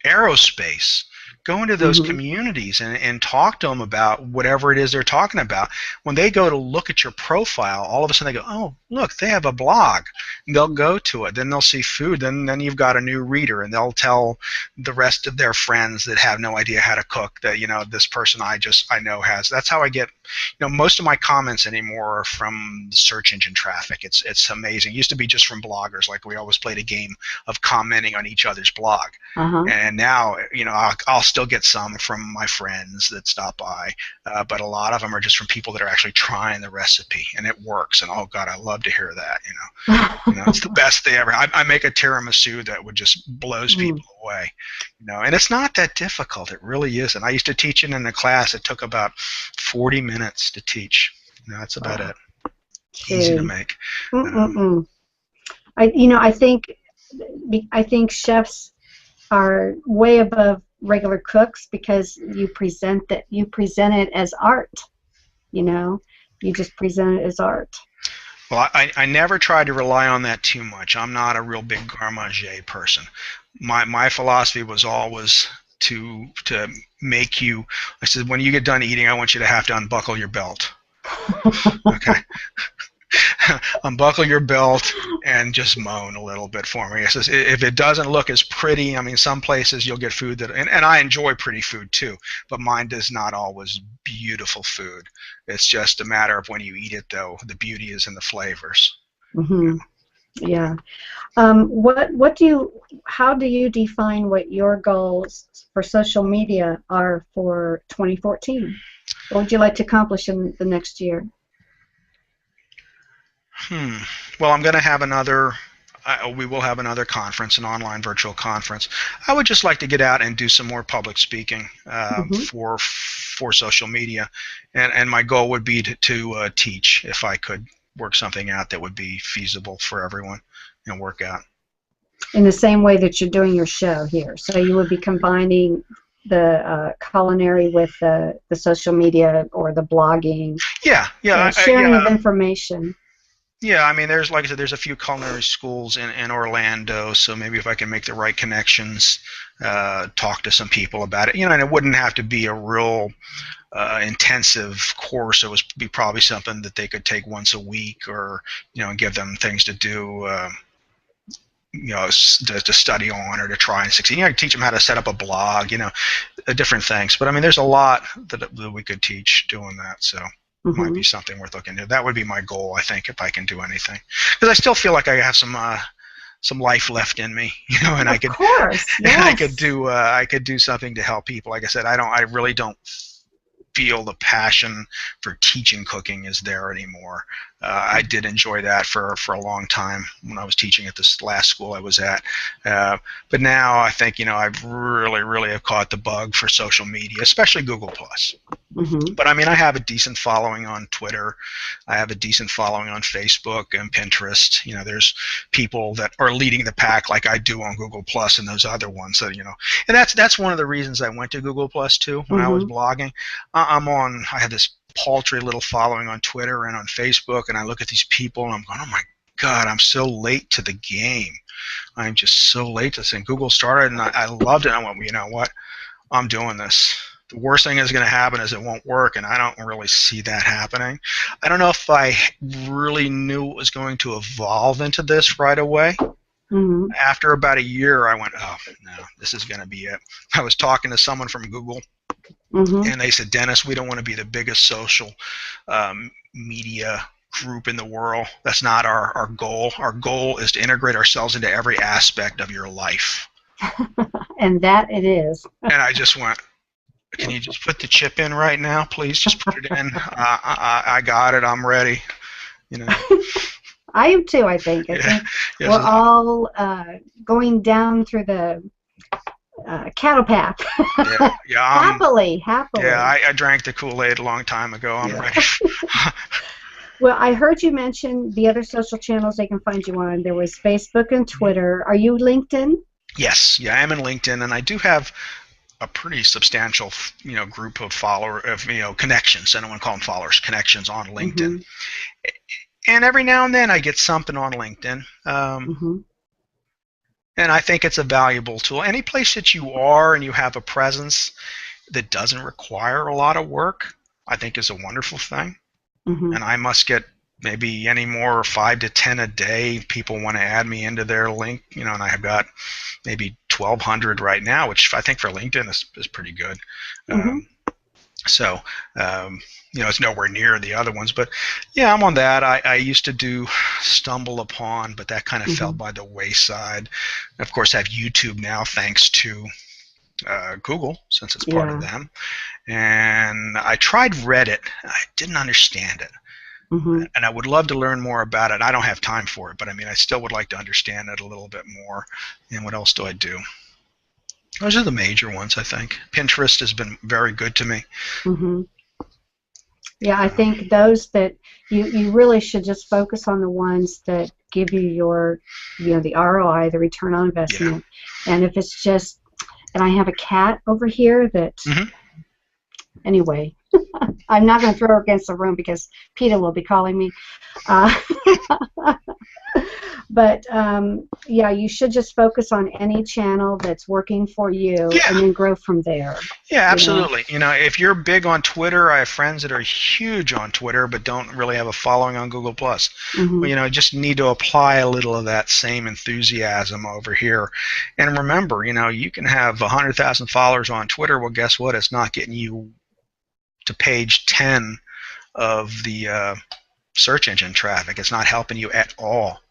aerospace, go into those communities and talk to them about whatever it is they're talking about. When they go to look at your profile, all of a sudden they go, oh, look, they have a blog. And they'll go to it. Then they'll see food. Then you've got a new reader, and they'll tell the rest of their friends that have no idea how to cook that, this person I know has. That's how I get, most of my comments anymore are from search engine traffic. It's amazing. It used to be just from bloggers. Like we always played a game of commenting on each other's blog. And now, I'll I'll still get some from my friends that stop by, but a lot of them are just from people that are actually trying the recipe and it works. And oh God, I love to hear that. It's the best they ever. I make a tiramisu that would just blows people away. And it's not that difficult. It really isn't. I used to teach it in a class. It took about 40 minutes to teach. That's about it. Easy to make. I think chefs are way above regular cooks because you present it as art. You just present it as art. Well, I never try to rely on that too much. I'm not a real big garde manger person. My philosophy was always to make you. I said, when you get done eating, I want you to have to unbuckle your belt. Okay. Unbuckle your belt and just moan a little bit for me. It says, if it doesn't look as pretty, some places you'll get food that, and I enjoy pretty food too, but mine does not always beautiful food. It's just a matter of when you eat it, though. The beauty is in the flavors. Yeah. How do you define what your goals for social media are for 2014? What would you like to accomplish in the next year? Well, I'm going to have we will have another conference, an online virtual conference. I would just like to get out and do some more public speaking for social media, and my goal would be to teach if I could work something out that would be feasible for everyone and work out. In the same way that you're doing your show here, so you would be combining the culinary with the social media or the blogging. Sharing of information. Yeah, there's, like I said, there's a few culinary schools in Orlando, so maybe if I can make the right connections, talk to some people about it, and it wouldn't have to be a real intensive course. It would be probably something that they could take once a week, or give them things to do, to study on or to try and succeed. Teach them how to set up a blog, different things. But there's a lot that we could teach doing that, so. Might be something worth looking into. That would be my goal, I think, if I can do anything, because I still feel like I have some life left in me, and I could, and I could do something to help people. Like I said, I really don't feel the passion for teaching cooking is there anymore. I did enjoy that for a long time when I was teaching at this last school I was at. But now I think, I've really have caught the bug for social media, especially Google+. But I have a decent following on Twitter. I have a decent following on Facebook and Pinterest. There's people that are leading the pack like I do on Google+ and those other ones. So, and that's one of the reasons I went to Google+ too when I was blogging. I have this paltry little following on Twitter and on Facebook, and I look at these people and I'm going, oh my God, I'm so late to the game. I'm just so late to this. And Google started, and I loved it. I went, well, you know what? I'm doing this. The worst thing that's going to happen is it won't work, and I don't really see that happening. I don't know if I really knew it was going to evolve into this right away. After about a year, I went, oh, no, this is going to be it. I was talking to someone from Google, and they said, Dennis, we don't want to be the biggest social media group in the world. That's not our goal. Our goal is to integrate ourselves into every aspect of your life. And that it is. And I just went, can you just put the chip in right now, please? Just put it in. I got it. I'm ready. I am too, I think. I think we're all going down through the cattle path. Happily. Yeah, I drank the Kool-Aid a long time ago. I'm ready. Well, I heard you mention the other social channels they can find you on. There was Facebook and Twitter. Are you LinkedIn? Yes. Yeah, I am in LinkedIn, and I do have a pretty substantial, group of connections. I don't want to call them followers, connections on LinkedIn. And every now and then I get something on LinkedIn. And I think it's a valuable tool. Any place that you are and you have a presence that doesn't require a lot of work, I think is a wonderful thing. And I must get maybe any more 5 to 10 a day. People want to add me into their link, and I have got maybe 1,200 right now, which I think for LinkedIn is pretty good. So, it's nowhere near the other ones, but yeah, I'm on that. I used to do Stumble Upon, but that kind of fell by the wayside. Of course, I have YouTube now, thanks to Google, since it's part of Yeah. them. And I tried Reddit. I didn't understand it. Hmm. And I would love to learn more about it. I don't have time for it, but I mean, I still would like to understand it a little bit more. And what else do I do? Those are the major ones, I think. Pinterest has been very good to me. Hmm. Yeah, I think those that you really should just focus on the ones that give you your, the ROI, the return on Yeah. investment. And if it's just, and I have a cat over here that, Hmm. anyway, I'm not going to throw her against the room because PETA will be calling me. Uh, but yeah, you should just focus on any channel that's working for you Yeah. and then grow from there. Yeah, You know. absolutely. If you're big on Twitter, I have friends that are huge on Twitter but don't really have a following on Google Plus. Well, Hmm. just need to apply a little of that same enthusiasm over here. And remember, you can have 100,000 followers on Twitter. Well, guess what? It's not getting you to page 10 of the search engine traffic. It's not helping you at all.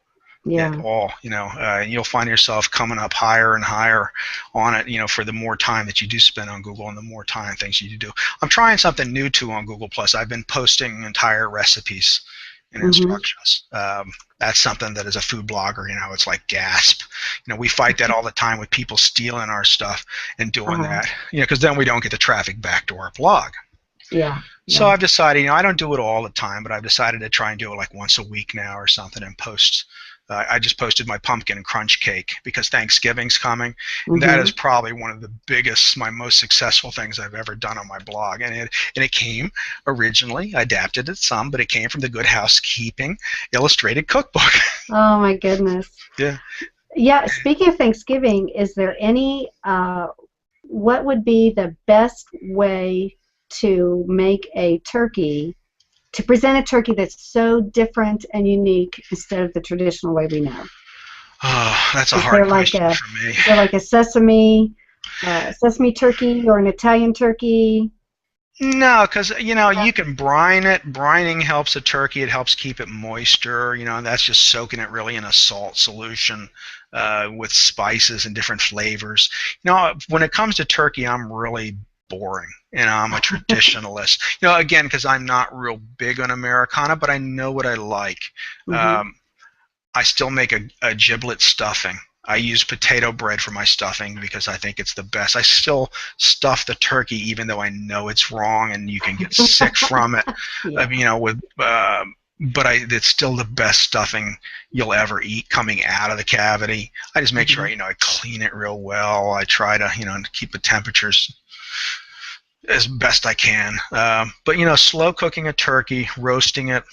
At Yeah. all, and you'll find yourself coming up higher and higher on it, for the more time that you do spend on Google and the more time things you do. I'm trying something new too on Google Plus. I've been posting entire recipes and Hmm. instructions. That's something that as a food blogger, it's like gasp. We fight that all the time with people stealing our stuff and doing Uh, that, because then we don't get the traffic back to our blog. yeah. So Yeah. I've decided, I don't do it all the time, but I've decided to try and do it like once a week now or something and post. I just posted my pumpkin crunch cake because Thanksgiving's coming, and that is Hmm. probably one of the biggest, my most successful things I've ever done on my blog. And it came originally, I adapted it some, but it came from the Good Housekeeping Illustrated Cookbook. Oh my goodness. Yeah. Yeah. Speaking of Thanksgiving, is there any? What would be the best way to make a turkey? To present a turkey that's so different and unique instead of the traditional way we know. Oh, that's a Is hard there like question a for me. is there like a sesame turkey or an Italian turkey? No, because Yeah. you can brine it. Brining helps a turkey. It helps keep it moisture. And that's just soaking it really in a salt solution with spices and different flavors. When it comes to turkey, I'm really boring. I'm a traditionalist. Again, because I'm not real big on Americana, but I know what I like. Mhm. Um, I still make a giblet stuffing. I use potato bread for my stuffing because I think it's the best. I still stuff the turkey even though I know it's wrong and you can get sick from it. Yeah. But it's still the best stuffing you'll ever eat coming out of the cavity. I just make sure Mhm. I clean it real well. I try to keep the temperatures as best I can. But slow cooking a turkey, roasting it,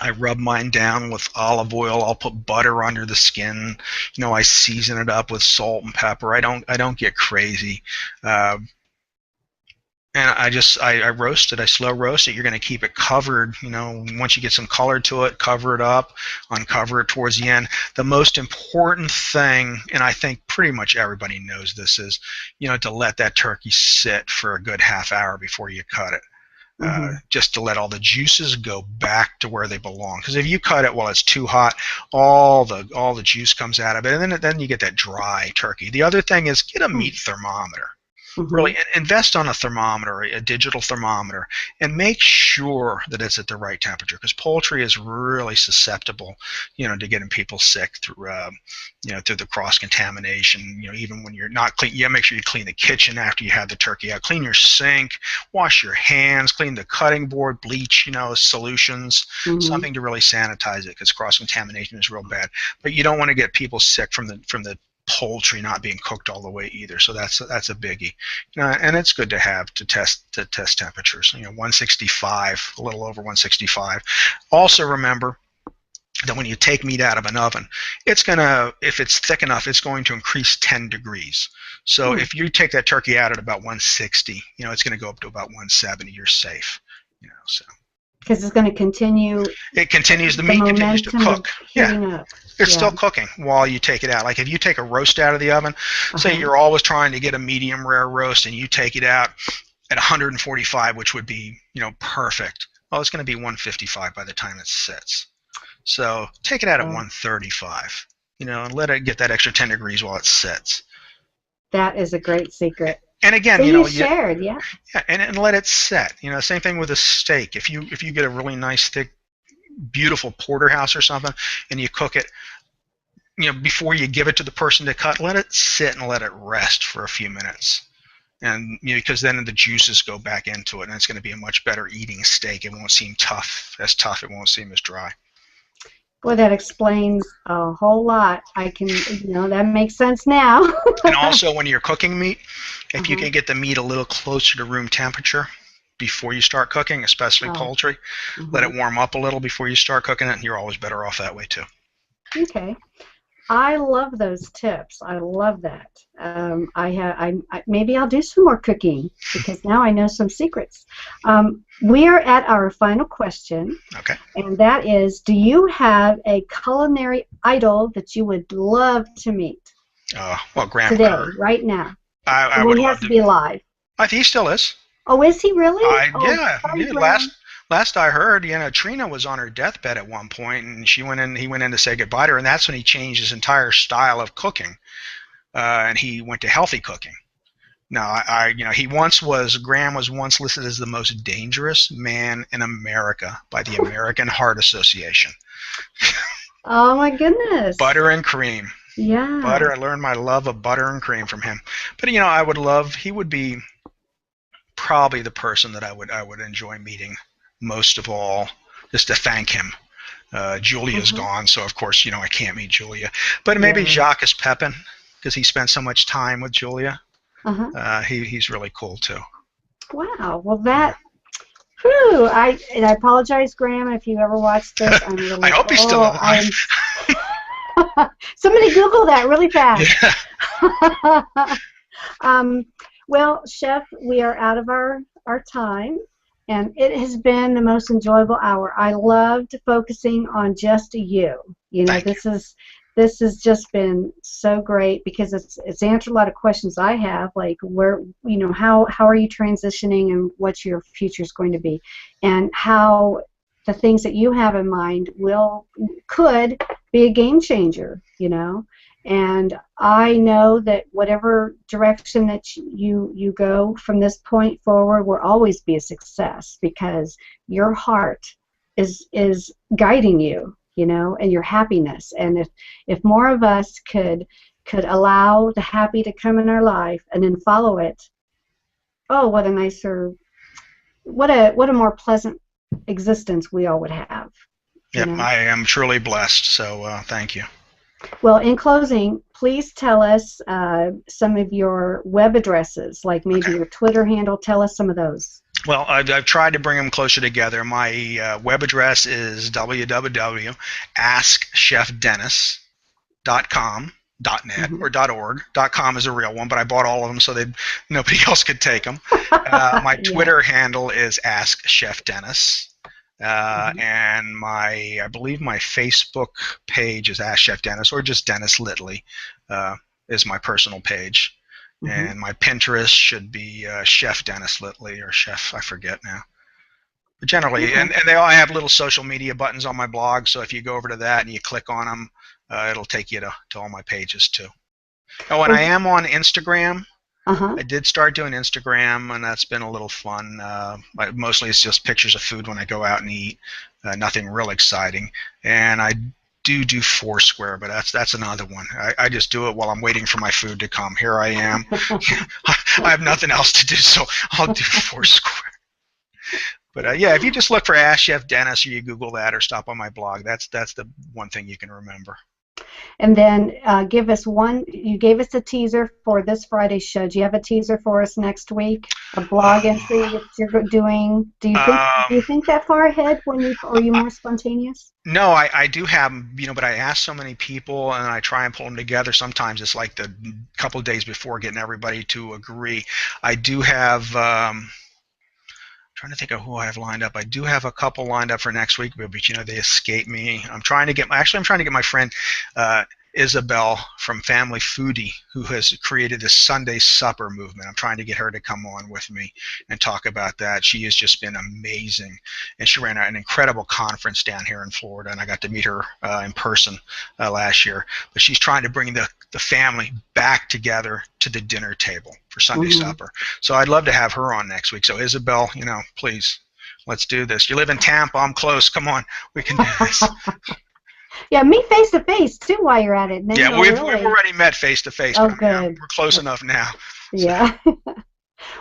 I rub mine down with olive oil. I'll put butter under the skin. I season it up with salt and pepper. I don't get crazy. Uh, and I roast it. I slow roast it. You're going to keep it covered. Once you get some color to it, cover it up, uncover it towards the end. The most important thing, and I think pretty much everybody knows this, is to let that turkey sit for a good half hour before you cut it. Mhm. Just to let all the juices go back to where they belong. Because if you cut it while it's too hot, all the juice comes out of it, and then you get that dry turkey. The other thing is get a meat thermometer. Really Mhm. invest on a thermometer, a digital thermometer, and make sure that it's at the right temperature because poultry is really susceptible, to getting people sick through the cross contamination. Even when you're not clean, make sure you clean the kitchen after you have the turkey out. Clean your sink, wash your hands, clean the cutting board, bleach, solutions, Mhm. something to really sanitize it because cross contamination is real bad. But you don't want to get people sick from the poultry not being cooked all the way either. So that's a biggie. And it's good to have to test temperatures. 165, a little over 165. Also remember that when you take meat out of an oven, if it's thick enough, it's going to increase 10 degrees. So Hmm. if you take that turkey out at about 160, it's going to go up to about 170. You're safe. So Because it's going to continue the the meat continues to momentum of cook. Yeah, heating up. it's Yeah. still cooking while you take it out. Like if you take a roast out of the oven, say Uh-huh. you're always trying to get a medium rare roast and you take it out at 145, which would be, perfect. Well, it's going to be 155 by the time it sits. So take it out at Well, 135, and let it get that extra 10 degrees while it sits. That is a great secret. And again, So you know, shared, yeah. yeah, and let it set. You know, same thing with a steak. If you get a really nice, thick, beautiful porterhouse or something, and you cook it, you know, before you give it to the person to cut, let it sit and let it rest for a few minutes. And you know, because then the juices go back into it, and it's going to be a much better eating steak. It won't seem as tough. It won't seem as dry. Boy, that explains a whole lot. I can, that makes sense now. And also, when you're cooking meat, if you Uh-huh. can get the meat a little closer to room temperature before you start cooking, especially Oh, poultry, let uh-huh. it warm up a little before you start cooking it, and you're always better off that way too. Okay. I love those tips. I love that. Maybe I'll do some more cooking because now I know some secrets. We are at our final question, Okay. and that is, do you have a culinary idol that you would love to meet Well, Graham today, Kerr. right now? I Well, would he love has to to. be alive. I think he still is. Oh, is he really? I Oh, yeah sorry, yeah. Graham. Last I heard, you know, Trina was on her deathbed at one point, and she went in. He went in to say goodbye to her, and that's when he changed his entire style of cooking, and he went to healthy cooking. Now, you know, Graham was once listed as the most dangerous man in America by the American Heart Association. Oh my goodness. Butter and cream. Yeah. Butter. I learned my love of butter and cream from him. But you know, he would be probably the person that I would enjoy meeting most of all, just to thank him. Julia's Uh-huh. gone, so of course, you know, I can't meet Julia. But maybe Yeah. Jacques Pepin, because he spent so much time with Julia. Uh-huh. He's really cool too. Wow. Well, Yeah. whew, I apologize, Graham, if you ever watch this. I'm I really, hope he's still I alive. am. Somebody Google that really fast. Yeah. um, well, Chef, we are out of our time, and it has been the most enjoyable hour. I loved focusing on just you. You know, Thank you. this has just been so great because it's answered a lot of questions I have, like where, how are you transitioning and what's your future is going to be, and how the things that you have in mind could be a game changer, and I know that whatever direction that you go from this point forward will always be a success because your heart is guiding you, and your happiness. And if more of us could allow the happy to come in our life and then follow it, oh, what a more pleasant existence we all would have, you Yep, know. I am truly blessed. So thank you. Well, in closing, please tell us some of your web addresses, like maybe Okay. your Twitter handle. Tell us some of those. Well, I've tried to bring them closer together. My web address is www.askchefdennis.com. .net Mm-hmm. or .org. .com is a real one, but I bought all of them so that nobody else could take them. My Yeah. Twitter handle is Ask Chef Dennis. Mm-hmm. And I believe my Facebook page is Ask Chef Dennis, or just Dennis Litley is my personal page. Mm-hmm. And my Pinterest should be Chef Dennis Litley, or Chef, I forget now. But generally, Okay. and they all have little social media buttons on my blog, so if you go over to that and you click on them, it'll take you to all my pages too. Oh, and Well, I am on Instagram. uh-huh. I did start doing Instagram, and that's been a little fun. Mostly it's just pictures of food when I go out and eat. Nothing real exciting. And I do Foursquare, but that's another one. I just do it while I'm waiting for my food to come. Here I am. I have nothing else to do, so I'll do Foursquare. But yeah, if you just look for Ask Chef Dennis, or you Google that, or stop on my blog, that's the one thing you can remember. And then you gave us a teaser for this Friday's show. Do you have a teaser for us next week? A blog entry that you're doing? Do you think that far ahead or are you more spontaneous? No, I do have them, but I ask so many people and I try and pull them together. Sometimes it's like the couple of days before getting everybody to agree. I do have, trying to think of who I have lined up. I do have a couple lined up for next week, but they escape me. I'm trying to get my friend Isabel from Family Foodie, who has created this Sunday supper movement. I'm trying to get her to come on with me and talk about that. She has just been amazing, and she ran an incredible conference down here in Florida, and I got to meet her in person last year. But she's trying to bring the the family back together to the dinner table for Sunday supper. So I'd love to have her on next week. So Isabel, you know, please, let's do this. You live in Tampa. I'm close. Come on. We can do this. Yeah, meet face to face too while you're at it. And then Yeah, we've already met face to face. Oh, good. We're close enough now. Yeah.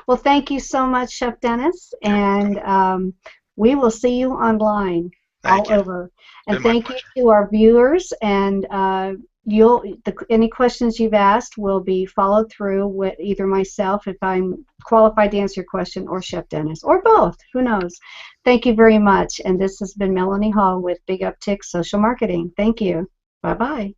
Well, thank you so much, Chef Dennis, and we will see you online all over. And thank you to our viewers. And any questions you've asked will be followed through with either myself, if I'm qualified to answer your question, or Chef Dennis, or both. Who knows? Thank you very much. And this has been Meloney Hall with Big Uptick Social Marketing. Thank you. Bye-bye.